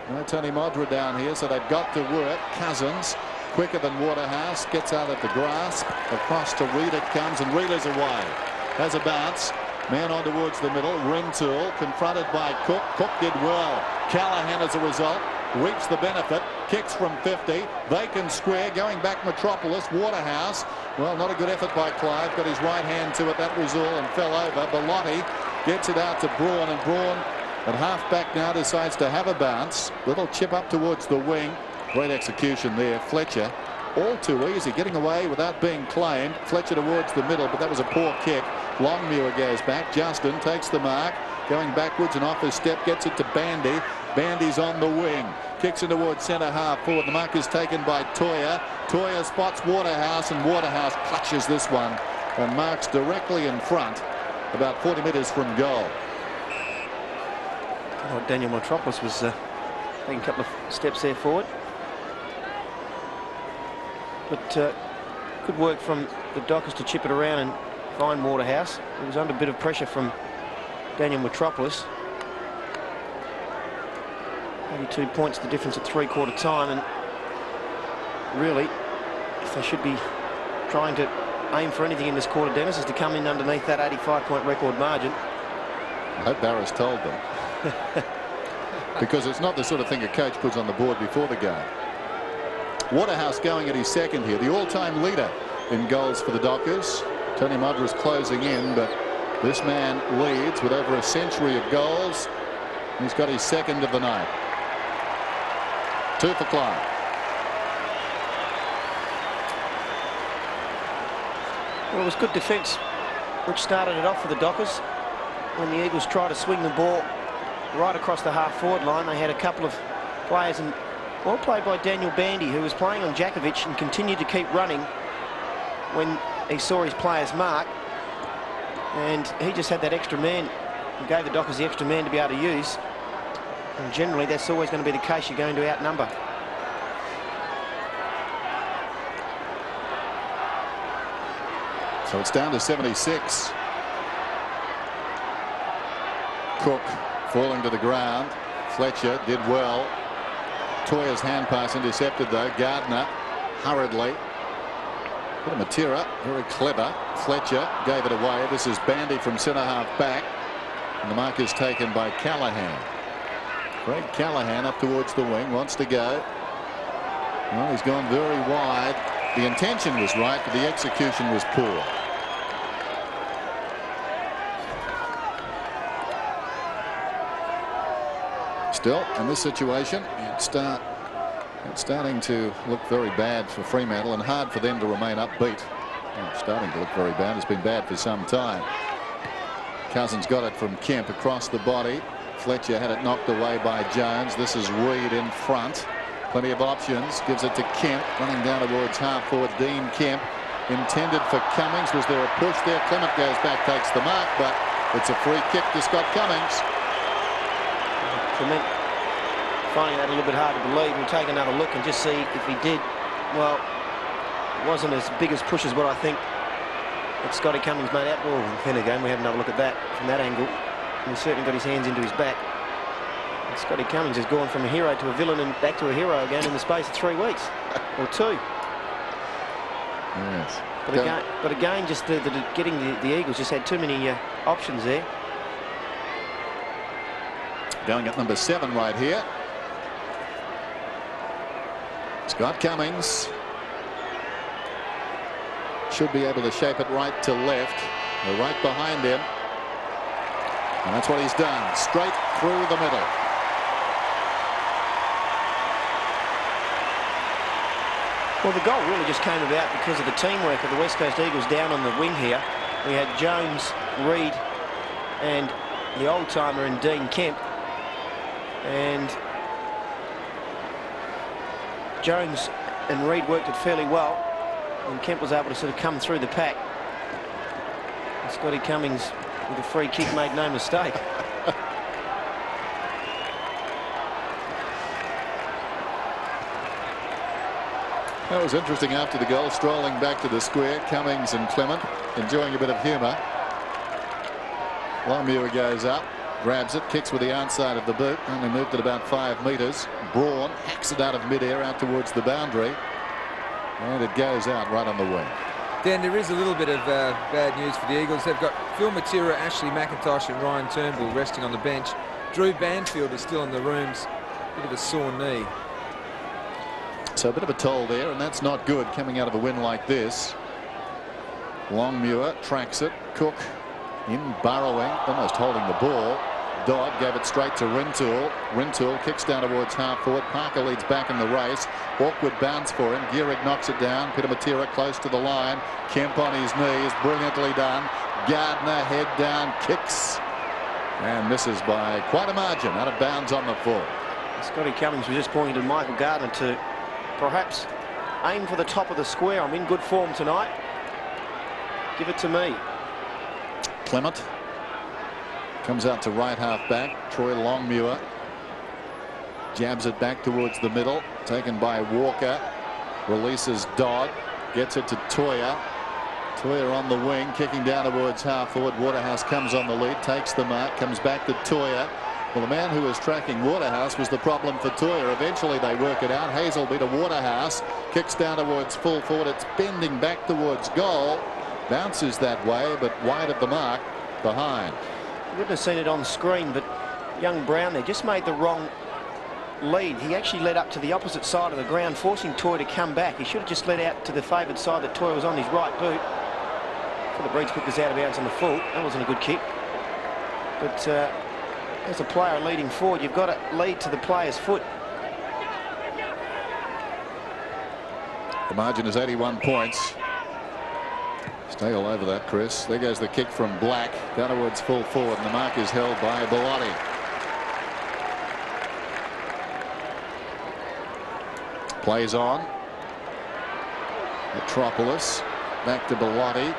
No Tony Modra down here, so they've got to work. Cousins, quicker than Waterhouse, gets out of the grasp. Across to Reed it comes, and Reed is away. Has a bounce. Man on towards the middle. Rintoul confronted by Cook. Cook did well. Callahan as a result reaps the benefit. Kicks from 50. Vacant square. Going back Metropolis. Waterhouse. Well, not a good effort by Clive. Got his right hand to it. That was all, and fell over. Bellotti gets it out to Braun, and Braun at half back now decides to have a bounce. Little chip up towards the wing. Great execution there. Fletcher all too easy, getting away without being claimed. Fletcher towards the middle, but that was a poor kick. Longmuir goes back. Justin takes the mark, going backwards and off his step, gets it to Bandy. Bandy's on the wing, kicks it towards centre half forward. The mark is taken by Toya. Toya spots Waterhouse, and Waterhouse clutches this one and marks directly in front, about 40 metres from goal. Oh, Daniel Metropolis was taking a couple of steps there forward. But good work from the Dockers to chip it around and find Waterhouse. He was under a bit of pressure from Daniel Metropolis. 82 points, the difference at three-quarter time, and really, if they should be trying to aim for anything in this quarter, Dennis, is to come in underneath that 85-point record margin. I hope Barra's told them. Because it's not the sort of thing a coach puts on the board before the game. Waterhouse going at his second here, the all-time leader in goals for the Dockers. Tony Modra's closing in, but this man leads with over a century of goals. He's got his second of the night. 2 for Clark. Well, it was good defence which started it off for the Dockers. When the Eagles tried to swing the ball right across the half-forward line, they had a couple of players, and well played by Daniel Bandy, who was playing on Jakovic and continued to keep running when he saw his players mark, and he just had that extra man and gave the Dockers the extra man to be able to use. And generally that's always going to be the case. You're going to outnumber. So it's down to 76. Cook falling to the ground. Fletcher did well. Toya's hand pass intercepted though. Gardner hurriedly. Matera, very clever. Fletcher gave it away. This is Bandy from centre half back. And the mark is taken by Callahan. Greg Callahan up towards the wing, wants to go. Well, he's gone very wide. The intention was right, but the execution was poor. Still, in this situation, it's starting to look very bad for Fremantle and hard for them to remain upbeat. It's starting to look very bad. It's been bad for some time. Cousins got it from Kemp across the body. Fletcher had it knocked away by Jones. This is Reid in front. Plenty of options. Gives it to Kemp. Running down towards half forward. Dean Kemp. Intended for Cummings. Was there a push there? Clement goes back, takes the mark, but it's a free kick to Scott Cummings. Clement finding that a little bit hard to believe. We'll take another look and just see if he did. Well, it wasn't as big as push as what I think that Scotty Cummings made out. Well, then again, we have another look at that from that angle. And he's certainly got his hands into his back. And Scotty Cummings has gone from a hero to a villain and back to a hero again in the space of 3 weeks or 2. Yes. But again, just getting the Eagles just had too many options there. Going at number 7 right here. Scott Cummings should be able to shape it right to left. They're right behind him. And that's what he's done. Straight through the middle. Well, the goal really just came about because of the teamwork of the West Coast Eagles down on the wing here. We had Jones, Reid, and the old-timer in Dean Kemp. And Jones and Reid worked it fairly well, and Kemp was able to sort of come through the pack. And Scotty Cummings with a free kick made no mistake. That was interesting after the goal, strolling back to the square. Cummings and Clement enjoying a bit of humour. Longmuir goes up, grabs it, kicks with the outside of the boot, only moved it about 5 metres. Braun hacks it out of midair out towards the boundary, and it goes out right on the wing. Dan, there is a little bit of bad news for the Eagles. They've got Phil Matera, Ashley McIntosh and Ryan Turnbull resting on the bench. Drew Banfield is still in the rooms. Bit of a sore knee. So a bit of a toll there, and that's not good coming out of a win like this. Longmuir tracks it. Cook in burrowing, almost holding the ball. Dodd gave it straight to Rintoul. Rintoul kicks down towards half forward. Parker leads back in the race. Awkward bounce for him. Gehrig knocks it down. Peter Matera close to the line. Kemp on his knees. Brilliantly done. Gardner head down, kicks and misses by quite a margin. Out of bounds on the full. Scotty Cummings was just pointing to Michael Gardner to perhaps aim for the top of the square. I'm in good form tonight. Give it to me. Clement comes out to right half back. Troy Longmuir jabs it back towards the middle, taken by Walker. Releases Dodd, gets it to Toya. Toya on the wing, kicking down towards half forward. Waterhouse comes on the lead, takes the mark, comes back to Toya. Well, the man who was tracking Waterhouse was the problem for Toya. Eventually they work it out. Hazelby to Waterhouse. Kicks down towards full forward. It's bending back towards goal. Bounces that way, but wide of the mark behind. You wouldn't have seen it on screen, but young Brown there just made the wrong lead. He actually led up to the opposite side of the ground, forcing Toy to come back. He should have just led out to the favoured side that Toy was on his right boot. For the Breeds put this out of bounds on the full. That wasn't a good kick. But as a player leading forward, you've got to lead to the player's foot. The margin is 81 points. Stay all over that, Chris. There goes the kick from Black down towards full forward, and the mark is held by Bellotti. Plays on. Metropolis back to Bellotti.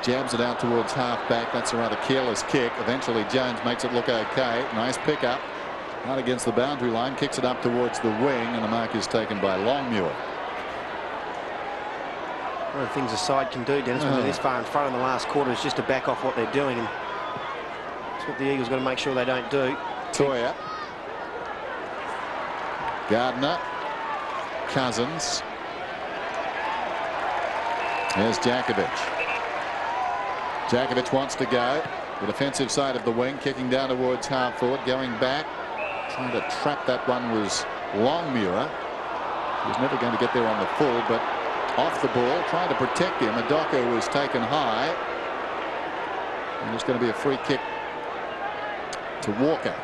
Jabs it out towards half-back. That's a rather careless kick. Eventually Jones makes it look okay. Nice pickup. Out against the boundary line. Kicks it up towards the wing, and the mark is taken by Longmuir. One of the things a side can do, Dennis, when they're this far in front in the last quarter, is just to back off what they're doing. And that's what the Eagles got to make sure they don't do. Toya. Gardner. Cousins. There's Jakovic. Jakovic wants to go. The defensive side of the wing, kicking down towards half forward, going back. Trying to trap that one was Longmuir. He was never going to get there on the full, but off the ball, trying to protect him. Adoko was taken high. And there's going to be a free kick to Walker.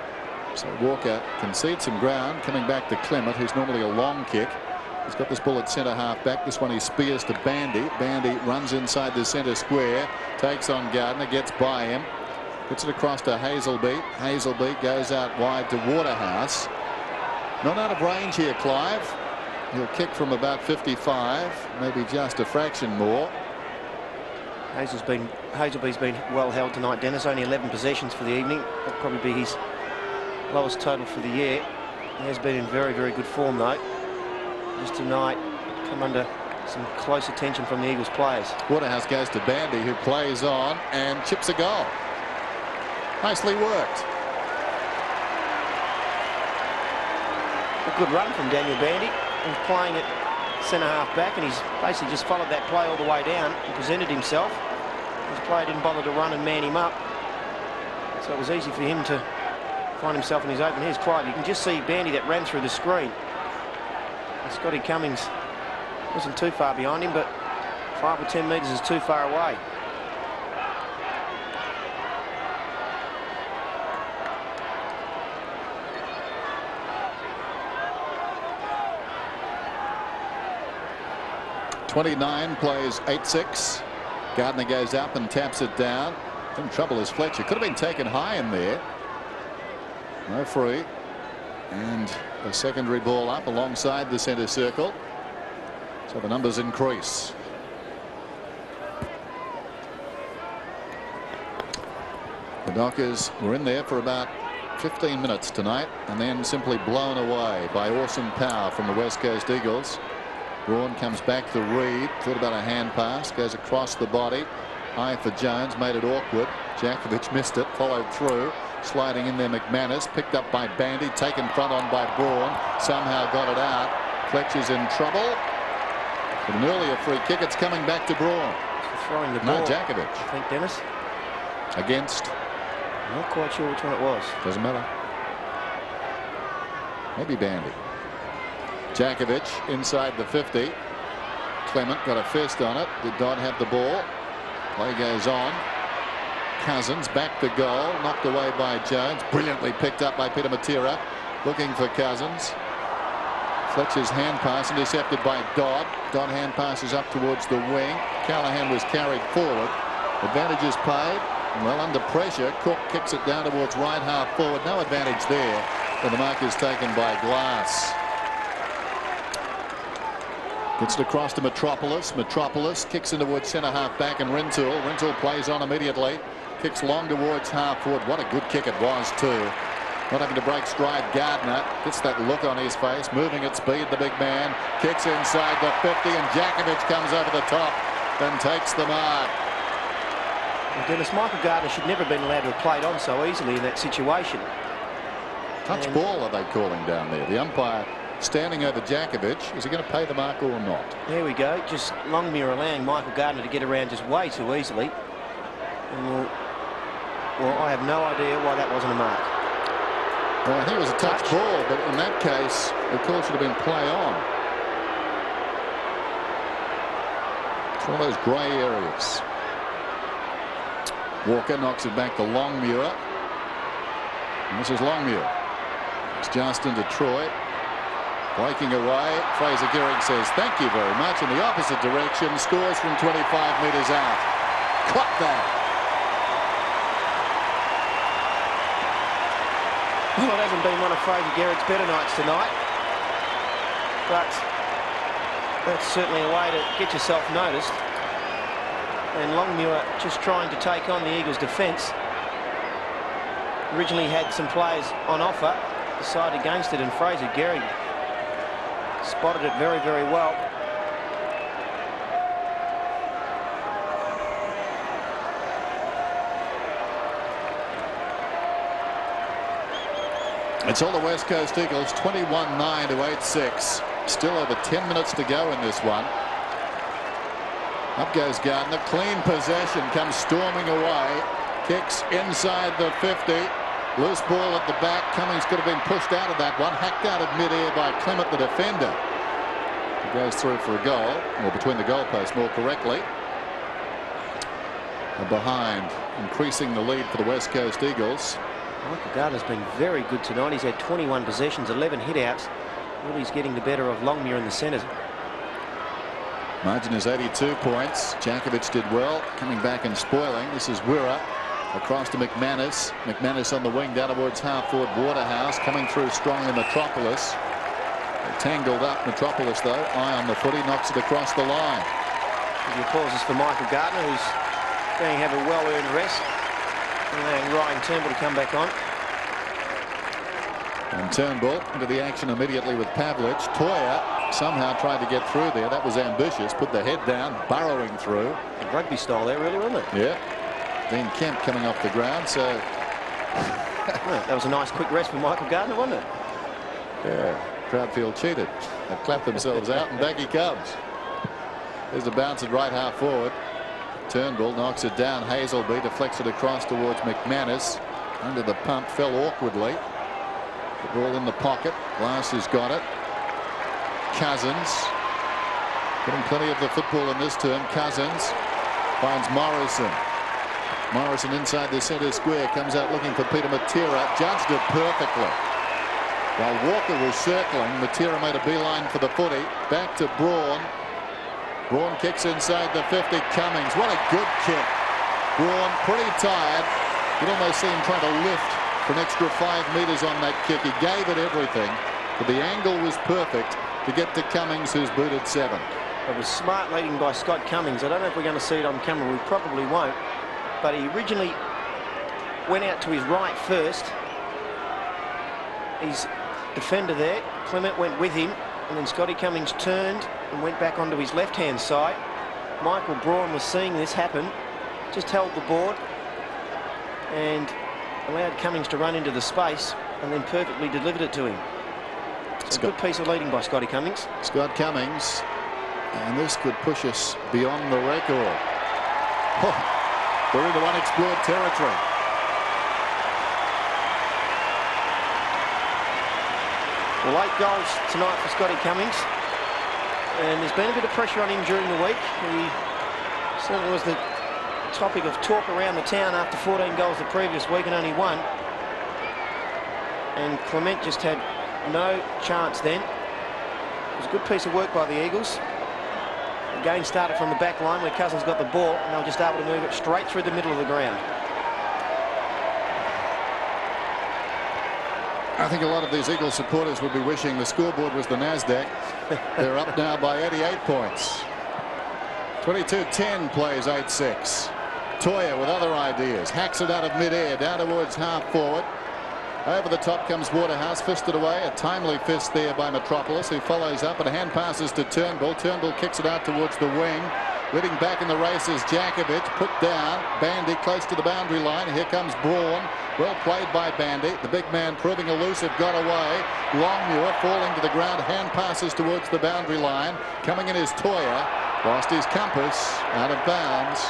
So Walker concedes some ground, coming back to Clement, who's normally a long kick. He's got this ball at centre half back. This one he spears to Bandy. Bandy runs inside the centre square. Takes on Gardner. Gets by him. Puts it across to Hazelby. Hazelby goes out wide to Waterhouse. Not out of range here, Clive. He'll kick from about 55. Maybe just a fraction more. Hazelby's been well held tonight, Dennis. Only 11 possessions for the evening. That'll probably be his lowest total for the year. He has been in very, very good form, though. Just tonight, come under some close attention from the Eagles players. Waterhouse goes to Bandy, who plays on and chips a goal. Nicely worked. A good run from Daniel Bandy. He's playing at centre half back, and he's basically just followed that play all the way down and presented himself. His player didn't bother to run and man him up, so it was easy for him to find himself in his open. Here's Clive. You can just see Bandy that ran through the screen. Scotty Cummings wasn't too far behind him, but 5 or 10 metres is too far away. .29 plays 8-6. Gardner goes up and taps it down. In trouble is Fletcher. Could have been taken high in there. No free. And a secondary ball up alongside the centre circle. So the numbers increase. The Dockers were in there for about 15 minutes tonight and then simply blown away by awesome power from the West Coast Eagles. Braun comes back to Reed. Thought about a hand pass. Goes across the body. High for Jones. Made it awkward. Jakovic missed it. Followed through. Sliding in there McManus. Picked up by Bandy. Taken front on by Braun. Somehow got it out. Fletcher's in trouble. But an earlier free kick. It's coming back to Braun. Throwing the ball. No, Jakovic. I think, Dennis. Against. I'm not quite sure which one it was. Doesn't matter. Maybe Bandy. Jakovic inside the 50. Clement got a fist on it. Did not have the ball. Play goes on. Cousins back to goal. Knocked away by Jones. Brilliantly picked up by Peter Matera. Looking for Cousins. Fletcher's hand pass intercepted by Dodd. Dodd hand passes up towards the wing. Callahan was carried forward. Advantages paid. Well, under pressure, Cook kicks it down towards right half forward. No advantage there. And the mark is taken by Glass. Gets it across to Metropolis. Metropolis kicks in towards centre half back and Rintoul. Rintoul plays on immediately. Kicks long towards half forward. What a good kick it was too. Not having to break stride. Gardner gets that look on his face. Moving at speed, the big man. Kicks inside the 50 and Jakovic comes over the top and takes the mark. Dennis, Michael Gardner should never have been allowed to have played on so easily in that situation. Touch ball are they calling down there? The umpire standing over Jakovic. Is he going to pay the mark or not? There we go. Just Longmuir allowing Michael Gardner to get around just way too easily. And well, I have no idea why that wasn't a mark. Well, I think it was a touch ball, but in that case, the call should have been play on. It's one of those grey areas. Walker knocks it back to Longmuir. And this is Longmuir. It's just into Troy. Breaking away. Fraser Gehrig says thank you very much in the opposite direction. Scores from 25 metres out. Caught that. Well, it hasn't been one of Fraser Gehrig's better nights tonight. But that's certainly a way to get yourself noticed. And Longmuir just trying to take on the Eagles' defence. Originally had some players on offer, decided against it, and Fraser Gehrig spotted it very, very well. It's all the West Coast Eagles, 21-9 to 8-6. Still over 10 minutes to go in this one. Up goes Gardner. Clean possession, comes storming away. Kicks inside the 50. Loose ball at the back. Cummings could have been pushed out of that one. Hacked out of mid-air by Clement, the defender. He goes through for a goal, or between the goalposts more correctly. And behind, increasing the lead for the West Coast Eagles. Michael Gardner's been very good tonight. He's had 21 possessions, 11 hit-outs. Really he's getting the better of Longmuir in the centres. Margin is 82 points. Jakovic did well, coming back and spoiling. This is Wirra across to McManus. McManus on the wing down towards half-forward Waterhouse. Coming through strongly Metropolis. They're tangled up. Metropolis, though, eye on the foot. He knocks it across the line. The applause is for Michael Gardner, who's going to have a well-earned rest. And Ryan Turnbull to come back on. And Turnbull into the action immediately with Pavlich. Toya somehow tried to get through there. That was ambitious. Put the head down, burrowing through. Rugby style there, really, wasn't it? Yeah. Dean Kemp coming off the ground. So well, that was a nice quick rest for Michael Gardner, wasn't it? Yeah. Crowd feel cheated. They've clapped themselves out, and back he comes. There's a bounce at right half forward. Turnbull knocks it down. Hazelby deflects it across towards McManus. Under the pump, fell awkwardly. The ball in the pocket. Glass has got it. Cousins. Getting plenty of the football in this term. Cousins finds Morrison. Morrison inside the centre square. Comes out looking for Peter Matera. Judged it perfectly. While Walker was circling, Matera made a beeline for the footy. Back to Braun. Braun kicks inside the 50. Cummings. What a good kick. Braun pretty tired. You'd almost see him trying to lift for an extra 5 metres on that kick. He gave it everything, but the angle was perfect to get to Cummings, who's booted 7. It was smart leading by Scott Cummings. I don't know if we're going to see it on camera. We probably won't. But he originally went out to his right first. His defender there, Clement, went with him. And then Scotty Cummings turned and went back onto his left-hand side. Michael Braun was seeing this happen. Just held the board and allowed Cummings to run into the space and then perfectly delivered it to him. It's a good piece of leading by Scotty Cummings. Scott Cummings. And this could push us beyond the record. Oh, we're into unexplored territory. Well, 8 goals tonight for Scotty Cummings. And there's been a bit of pressure on him during the week. He certainly was the topic of talk around the town after 14 goals the previous week and only 1. And Clement just had no chance then. It was a good piece of work by the Eagles. The game started from the back line where Cousins got the ball, and they were just able to move it straight through the middle of the ground. I think a lot of these Eagles supporters would be wishing the scoreboard was the Nasdaq. They're up now by 88 points. 22-10 plays 8-6. Toya with other ideas. Hacks it out of mid-air down towards half forward. Over the top comes Waterhouse, fisted away. A timely fist there by Metropolis, who follows up, and hand passes to Turnbull. Turnbull kicks it out towards the wing. Leading back in the race is Jakovic. Put down. Bandy close to the boundary line. Here comes Braun. Well played by Bandy. The big man proving elusive. Got away. Longmuir falling to the ground. Hand passes towards the boundary line. Coming in is Toya. Lost his compass. Out of bounds.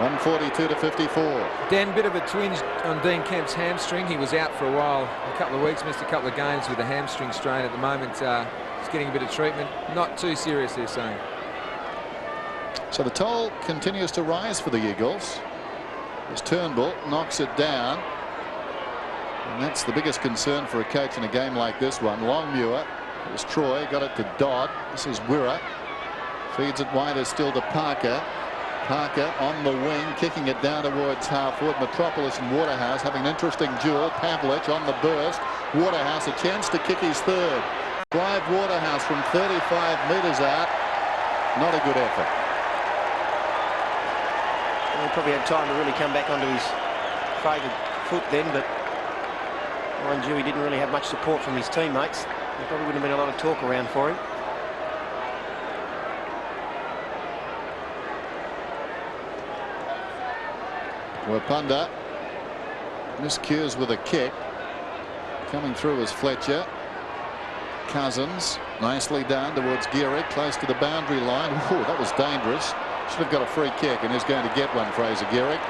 142 to 54. Dan, bit of a twinge on Dean Kemp's hamstring. He was out for a while, a couple of weeks, missed a couple of games with a hamstring strain. At the moment, he's getting a bit of treatment. Not too serious, they're saying. So the toll continues to rise for the Eagles as Turnbull knocks it down. And that's the biggest concern for a coach in a game like this one. Longmuir, it was Troy, got it to Dodd. This is Wirra. Feeds it wider still to Parker. Parker on the wing, kicking it down towards half forward. Metropolis and Waterhouse having an interesting duel. Pavlich on the burst. Waterhouse a chance to kick his third. Clive Waterhouse from 35 metres out. Not a good effort. Well, he probably had time to really come back onto his favoured foot then, but mind you, he didn't really have much support from his teammates. There probably wouldn't have been a lot of talk around for him. Wapunda miscues with a kick. Coming through is Fletcher. Cousins nicely down towards Gehrig, close to the boundary line. Ooh, that was dangerous. Should have got a free kick, and is going to get one, Fraser Gehrig.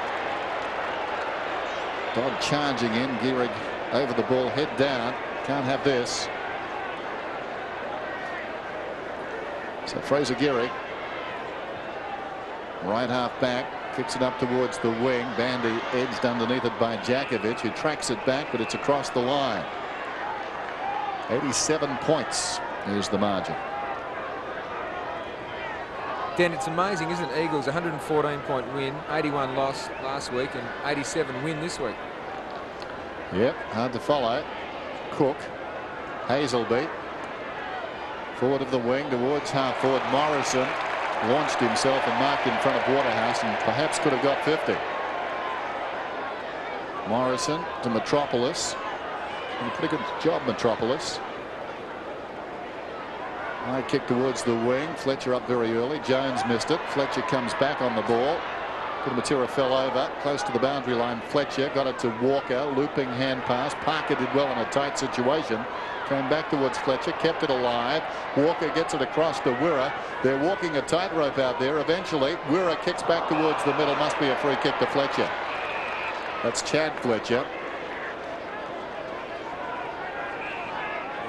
Dodd charging in. Gehrig over the ball, head down. Can't have this. So Fraser Gehrig, right half back. Kicks it up towards the wing. Bandy edged underneath it by Jakovic, who tracks it back, but it's across the line. 87 points is the margin. Dan, it's amazing, isn't it? Eagles 114-point win, 81 loss last week, and 87 win this week. Yep, hard to follow. Cook, Hazelby, forward of the wing towards half forward. Morrison launched himself and marked in front of Waterhouse and perhaps could have got 50. Morrison to Metropolis. And a pretty good job, Metropolis. High kick towards the wing. Fletcher up very early. Jones missed it. Fletcher comes back on the ball. Matera fell over close to the boundary line. Fletcher got it to Walker. Looping hand pass. Parker did well in a tight situation. Came back towards Fletcher, kept it alive. Walker gets it across to Wirra. They're walking a tightrope out there. Eventually, Wirra kicks back towards the middle. Must be a free kick to Fletcher. That's Chad Fletcher.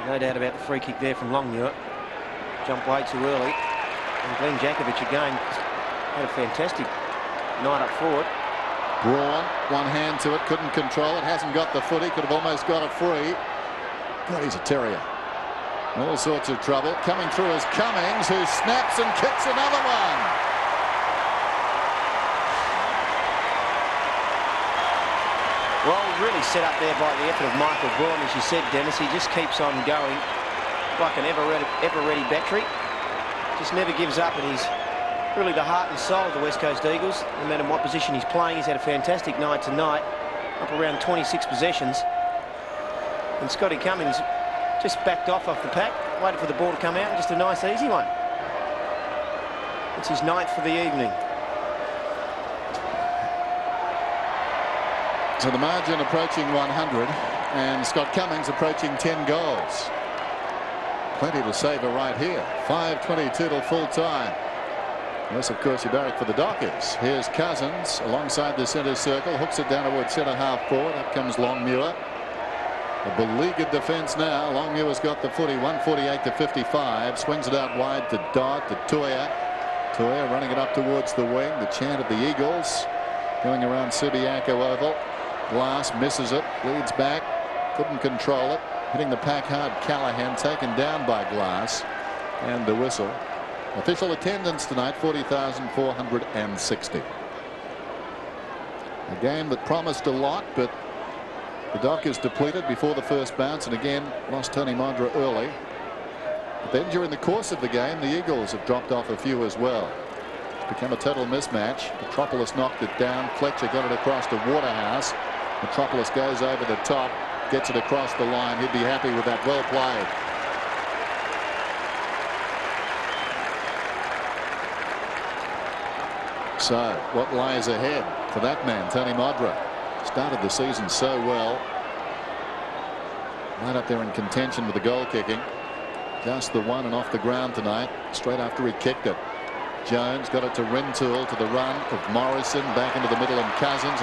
No doubt about the free kick there from Longmuir. Jumped way too early. And Glenn Jakovic again had a fantastic night up forward. Braun, one hand to it, couldn't control it. Hasn't got the footy. Could have almost got it free. God, he's a terrier. All sorts of trouble. Coming through is Cummings, who snaps and kicks another one. Well, really set up there by the effort of Michael Braun, as you said, Dennis. He just keeps on going like an ever-ready battery. Just never gives up, and he's really the heart and soul of the West Coast Eagles. No matter what position he's playing, he's had a fantastic night tonight. Up around 26 possessions. And Scotty Cummings just backed off the pack, waited for the ball to come out, and just a nice, easy one. It's his ninth for the evening. So the margin approaching 100, and Scott Cummings approaching 10 goals. Plenty to savour right here. 5:22 till full time. Unless, of course, you barrack for the Dockers. Here's Cousins alongside the centre circle, hooks it down towards centre half forward. Up comes Longmuir. A beleaguered defence now. Longmuir's got the footy, 148 to 55. Swings it out wide to Dodd, to Toya. Toya running it up towards the wing. The chant of the Eagles going around Subiaco Oval. Glass misses it, leads back, couldn't control it. Hitting the pack hard. Callahan taken down by Glass. And the whistle. Official attendance tonight, 40,460. A game that promised a lot, but the Dockers depleted before the first bounce, and again lost Tony Modra early. But then during the course of the game, the Eagles have dropped off a few as well. It's become a total mismatch. Metropolis knocked it down. Fletcher got it across to Waterhouse. Metropolis goes over the top, gets it across the line. He'd be happy with that. Well played. So what lies ahead for that man, Tony Modra? Started the season so well. Right up there in contention with the goal kicking. Just the one and off the ground tonight, straight after he kicked it. Jones got it to Rintoul, to the run of Morrison, back into the middle, and Cousins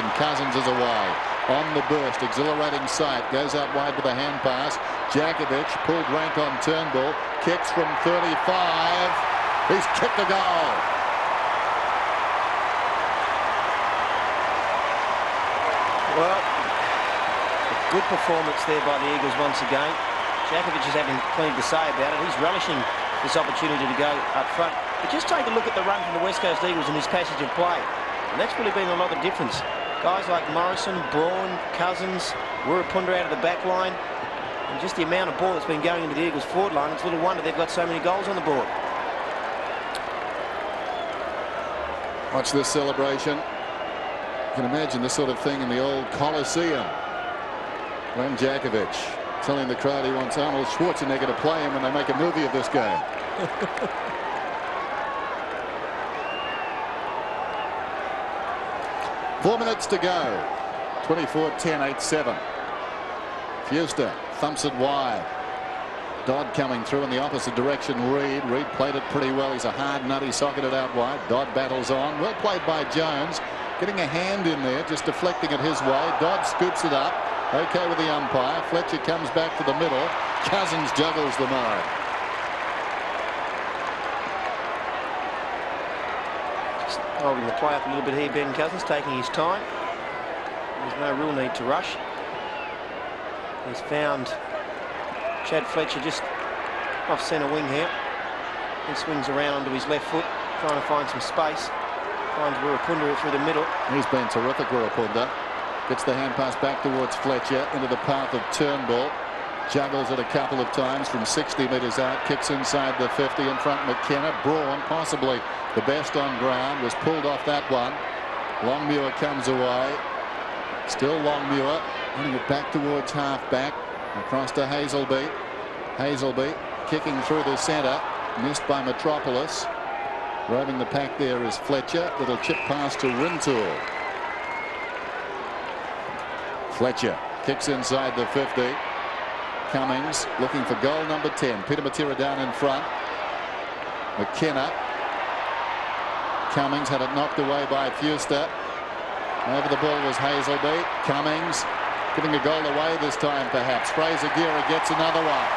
is away. On the burst, exhilarating sight, goes out wide with a hand pass. Jakovic pulled rank on Turnbull, kicks from 35. He's kicked a goal. Well, a good performance there by the Eagles once again. Jakovic is having plenty to say about it. He's relishing this opportunity to go up front. But just take a look at the run from the West Coast Eagles in this passage of play. And that's really been a lot of difference. Guys like Morrison, Braun, Cousins, Wirapunda out of the back line. And just the amount of ball that's been going into the Eagles forward line, it's little wonder they've got so many goals on the board. Watch this celebration. You can imagine this sort of thing in the old Coliseum. When Jakovic telling the crowd he wants Arnold Schwarzenegger to play him when they make a movie of this game. 4 minutes to go. 24-10, 8-7. Fuster thumps it wide. Dodd coming through in the opposite direction. Reed played it pretty well. He's a hard nut. He socketed out wide. Dodd battles on. Well played by Jones. Getting a hand in there, just deflecting it his way. Dodd scoops it up. Okay with the umpire. Fletcher comes back to the middle. Cousins juggles the mark. Just holding the play up a little bit here, Ben Cousins, taking his time. There's no real need to rush. He's found Chad Fletcher just off centre wing here. He swings around onto his left foot, trying to find some space. Finds Wirapunda through the middle. He's been terrific, Wirapunda. Gets the hand pass back towards Fletcher into the path of Turnbull. Juggles it a couple of times from 60 metres out. Kicks inside the 50 in front. McKenna. Braun, possibly the best on ground, was pulled off that one. Longmuir comes away. Still Longmuir. Running it back towards half-back. Across to Hazelby. Hazelby kicking through the centre. Missed by Metropolis. Driving the pack there is Fletcher. Little chip pass to Rintoul. Fletcher kicks inside the 50. Cummings looking for goal number 10. Peter Matera down in front. McKenna. Cummings had it knocked away by Fuster. Over the ball was Hazelby. Cummings giving a goal away this time perhaps. Fraser Gira gets another one.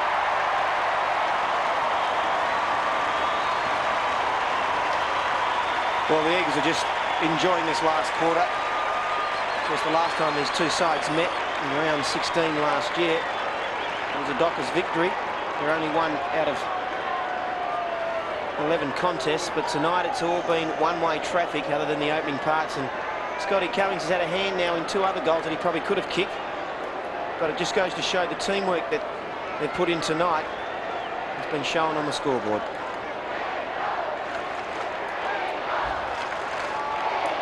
Well, the Eagles are just enjoying this last quarter. Of course, the last time these two sides met in round 16 last year, it was a Dockers victory. They're only one out of 11 contests, but tonight it's all been one-way traffic other than the opening parts, and Scotty Cummings has had a hand now in two other goals that he probably could have kicked, but it just goes to show the teamwork that they've put in tonight has been shown on the scoreboard.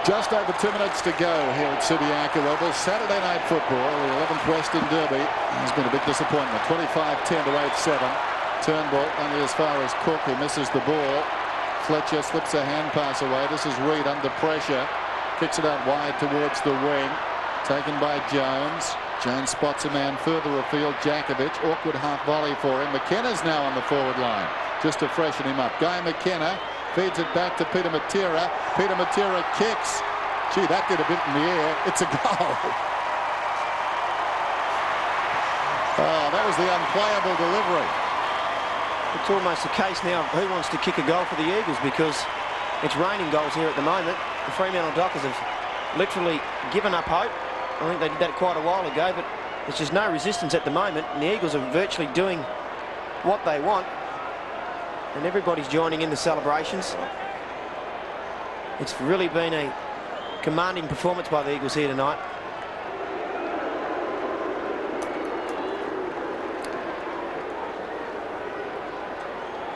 Just over 2 minutes to go here at Subiaco Oval. Saturday night football, the 11th Western Derby, has been a big disappointment. 25-10 to 8-7. Turnbull only as far as Cook, who misses the ball. Fletcher slips a hand pass away. This is Reed under pressure. Kicks it out wide towards the wing. Taken by Jones. Jones spots a man further afield. Jakovic, awkward half volley for him. McKenna's now on the forward line just to freshen him up. Guy McKenna feeds it back to Peter Matera. Peter Matera kicks. Gee, that did a bit in the air. It's a goal. Oh, that was the unplayable delivery. It's almost a case now of who wants to kick a goal for the Eagles, because it's raining goals here at the moment. The Fremantle Dockers have literally given up hope. I think they did that quite a while ago, but there's just no resistance at the moment, and the Eagles are virtually doing what they want, and everybody's joining in the celebrations. It's really been a commanding performance by the Eagles here tonight.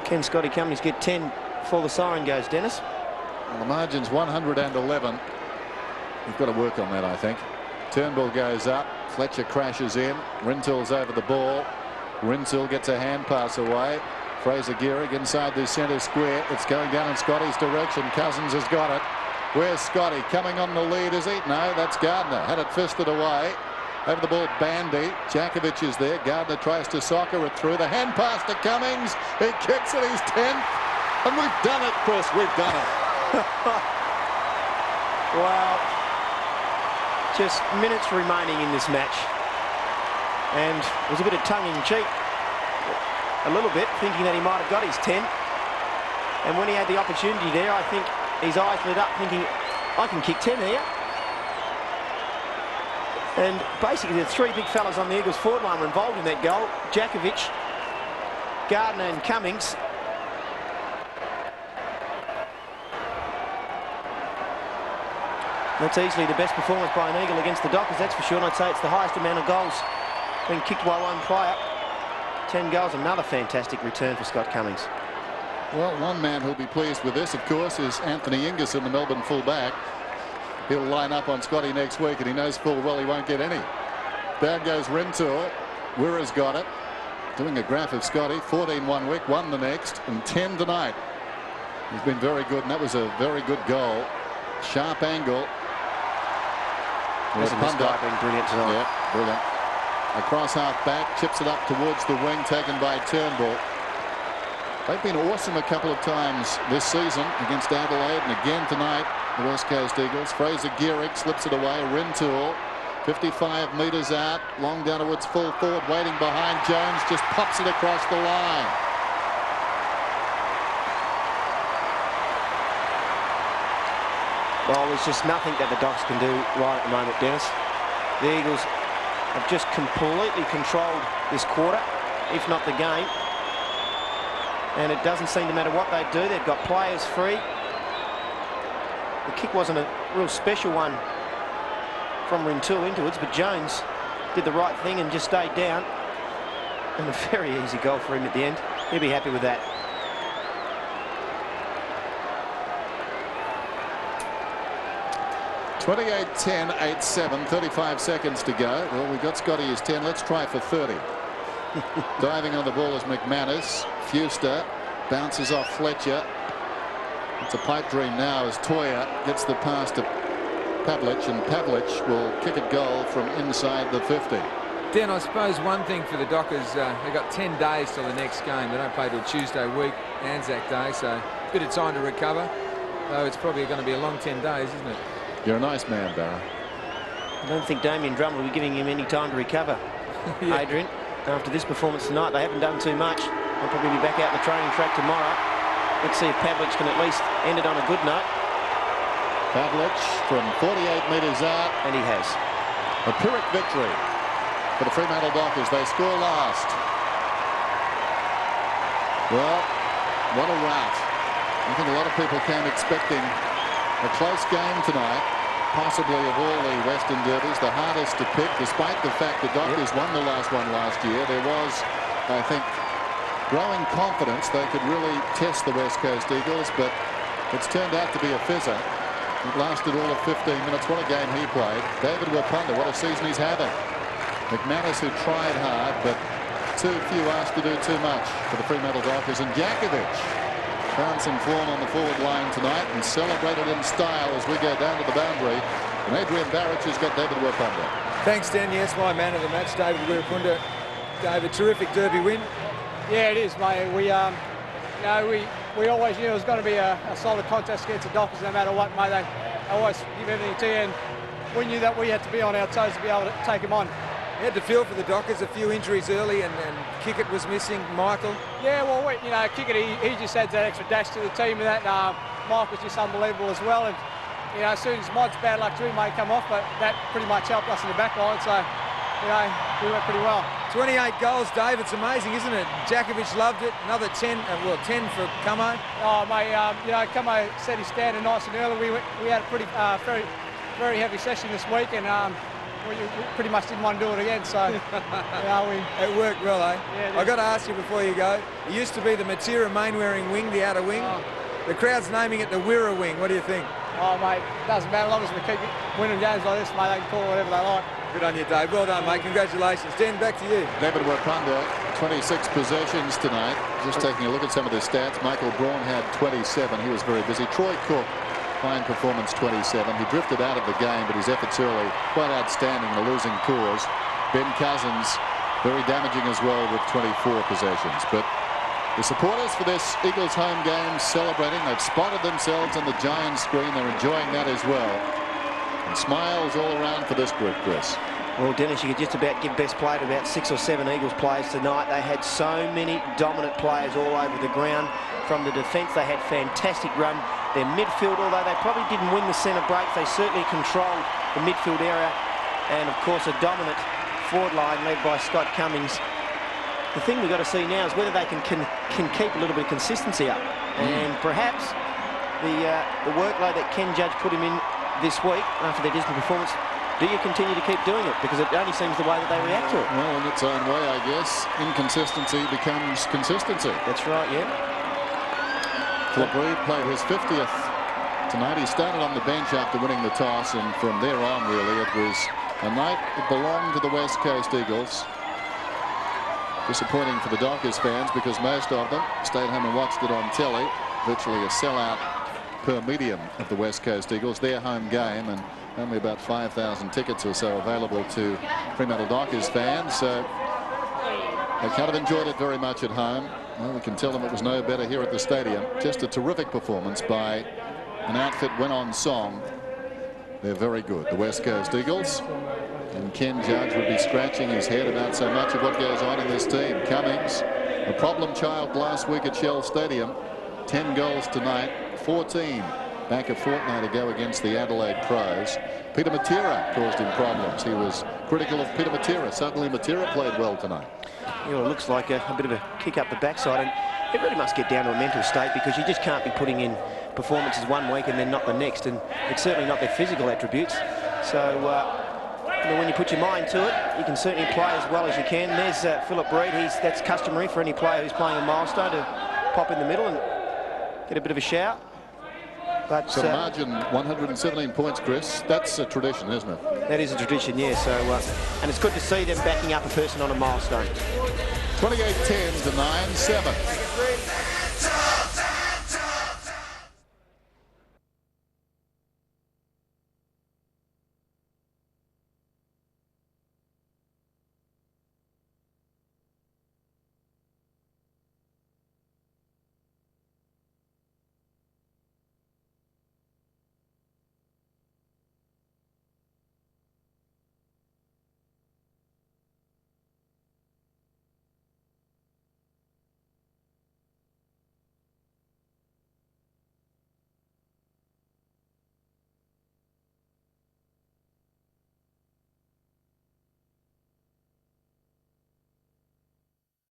Can Scotty Cummings get 10 before the siren goes, Dennis? Well, the margin's 111. We've got to work on that, I think. Turnbull goes up. Fletcher crashes in. Rintoul's over the ball. Rintoul gets a hand pass away. Fraser Gehrig inside the centre square. It's going down in Scotty's direction. Cousins has got it. Where's Scotty? Coming on the lead, is he? No, that's Gardner. Had it fisted away. Over the ball, Bandy. Jakovic is there. Gardner tries to soccer it through. The hand pass to Cummings. He kicks it. He's 10th. And we've done it, Chris. We've done it. Wow. Just minutes remaining in this match. And it was a bit of tongue-in-cheek. A little bit, thinking that he might have got his 10. And when he had the opportunity there, I think his eyes lit up thinking, I can kick 10 here. And basically the three big fellas on the Eagles forward line were involved in that goal. Jakovic, Gardner and Cummings. That's easily the best performance by an Eagle against the Dockers, that's for sure. And I'd say it's the highest amount of goals being kicked by one player. 10 goals, another fantastic return for Scott Cummings. Well, one man who'll be pleased with this, of course, is Anthony Ingerson, the Melbourne fullback. He'll line up on Scotty next week, and he knows full well he won't get any. Down goes Rintoul. Wirra's got it. Doing a graph of Scotty. 14 one week, 1 the next, and 10 tonight. He's been very good, and that was a very good goal. Sharp angle. Isn't this guy been brilliant tonight? Yeah, brilliant. Across half back, chips it up towards the wing, taken by Turnbull. They've been awesome a couple of times this season against Adelaide, and again tonight, the West Coast Eagles. Fraser Gehrig slips it away. Rintoul, 55 metres out, long down towards full forward, waiting behind Jones, just pops it across the line. Well, there's just nothing that the Dogs can do right at the moment, Dennis. The Eagles have just completely controlled this quarter, if not the game. And it doesn't seem to matter what they do. They've got players free. The kick wasn't a real special one from Rintoul inwards, but Jones did the right thing and just stayed down. And a very easy goal for him at the end. He'll be happy with that. (28-10, 8-7), 35 seconds to go. Well, we've got Scotty as 10. Let's try for 30. Diving on the ball is McManus. Fuster bounces off Fletcher. It's a pipe dream now as Toya gets the pass to Pavlich, and Pavlich will kick a goal from inside the 50. Dan, I suppose one thing for the Dockers, they've got 10 days till the next game. They don't play till Tuesday week, Anzac Day, so a bit of time to recover. Though it's probably going to be a long 10 days, isn't it? You're a nice man, Barra. I don't think Damien Drummond will be giving him any time to recover, yeah. Adrian. After this performance tonight, they haven't done too much. They'll probably be back out on the training track tomorrow. Let's see if Pavlich can at least end it on a good note. Pavlich from 48 metres out. And he has. A Pyrrhic victory for the Fremantle Dockers. They score last. Well, what a rout. I think a lot of people came expecting a close game tonight. Possibly of all the Western derbies, the hardest to pick, despite the fact the Dockers won the last one last year. There was, I think, growing confidence they could really test the West Coast Eagles, but it's turned out to be a fizzer. It lasted all of 15 minutes. What a game he played. David Wapunda, what a season he's having. McManus, who tried hard, but too few asked to do too much for the Fremantle Dockers. And Jakovic found some form on the forward line tonight and celebrated in style as we go down to the boundary. And Adrian Barrett has got David Wapunda. Thanks, Dan. Yes, my man of the match, David Wapunda. David, terrific derby win. Yeah, it is, mate. We always knew it was going to be a solid contest against the Dockers, no matter what, mate. They always give everything to you, and we knew that we had to be on our toes to be able to take them on. You had to feel for the Dockers, a few injuries early, and Kickett was missing, Michael. Yeah, well, Kickett, he just adds that extra dash to the team, and that Mike was just unbelievable as well. And as soon as Mod's bad luck to him, may come off, but that pretty much helped us in the back line, so we went pretty well. 28 goals, Dave. It's amazing, isn't it? Jakovic loved it. Another 10 for Cummo. Oh, mate, Cummo set his standard nice and early. We had a pretty very heavy session this week, and we pretty much didn't want to do it again, so it worked well, eh? Yeah, I got to ask you before you go. It used to be the Matera main-wearing wing, the outer wing. Oh. The crowd's naming it the Wirra wing. What do you think? Oh, mate, it doesn't matter. As long as we keep winning games like this, mate, they can call it whatever they like. Good on you, Dave. Well done, mate. Congratulations. Dan, back to you. David Wapunda, 26 possessions tonight. Just taking a look at some of the stats. Michael Braun had 27. He was very busy. Troy Cook Fine performance, 27. He drifted out of the game, but his efforts early quite outstanding in a losing cause. Ben Cousins, very damaging as well with 24 possessions. But the supporters for this Eagles home game celebrating. They've spotted themselves on the giant screen. They're enjoying that as well. And smiles all around for this group, Chris. Well, Dennis, you could just about give best play to about 6 or 7 Eagles players tonight. They had so many dominant players all over the ground. From the defence, they had fantastic run. Their midfield, although they probably didn't win the centre breaks, they certainly controlled the midfield area. And, of course, a dominant forward line led by Scott Cummings. The thing we've got to see now is whether they can keep a little bit of consistency up. And perhaps the workload that Ken Judge put him in this week after their dismal performance, do you continue to keep doing it? Because it only seems the way that they react to it. Well, in its own way, I guess, inconsistency becomes consistency. That's right, yeah. Philip Reid played his 50th tonight. He started on the bench after winning the toss, and from there on, really, it was a night that belonged to the West Coast Eagles. Disappointing for the Dockers fans because most of them stayed home and watched it on telly. Virtually a sellout per medium of the West Coast Eagles, their home game, and only about 5,000 tickets or so available to Fremantle Dockers fans. So they kind of enjoyed it very much at home. Well, we can tell them it was no better here at the stadium. Just a terrific performance by an outfit when on song. They're very good, the West Coast Eagles. And Ken Judge would be scratching his head about so much of what goes on in this team. Cummings, a problem child last week at Shell Stadium. 10 goals tonight, 14 back a fortnight ago against the Adelaide Pros. Peter Matera caused him problems. He was critical of Peter Matera. Suddenly Matera played well tonight. Yeah, well, it looks like a bit of a kick up the backside, and it really must get down to a mental state because you just can't be putting in performances one week and then not the next, and it's certainly not their physical attributes. So you know, when you put your mind to it, you can certainly play as well as you can. There's Philip Reid. That's customary for any player who's playing a milestone to pop in the middle and get a bit of a shout. But so margin 117 points, Chris. That's a tradition, isn't it? That is a tradition, yeah. So and it's good to see them backing up a person on a milestone. 28-10 to 9-7.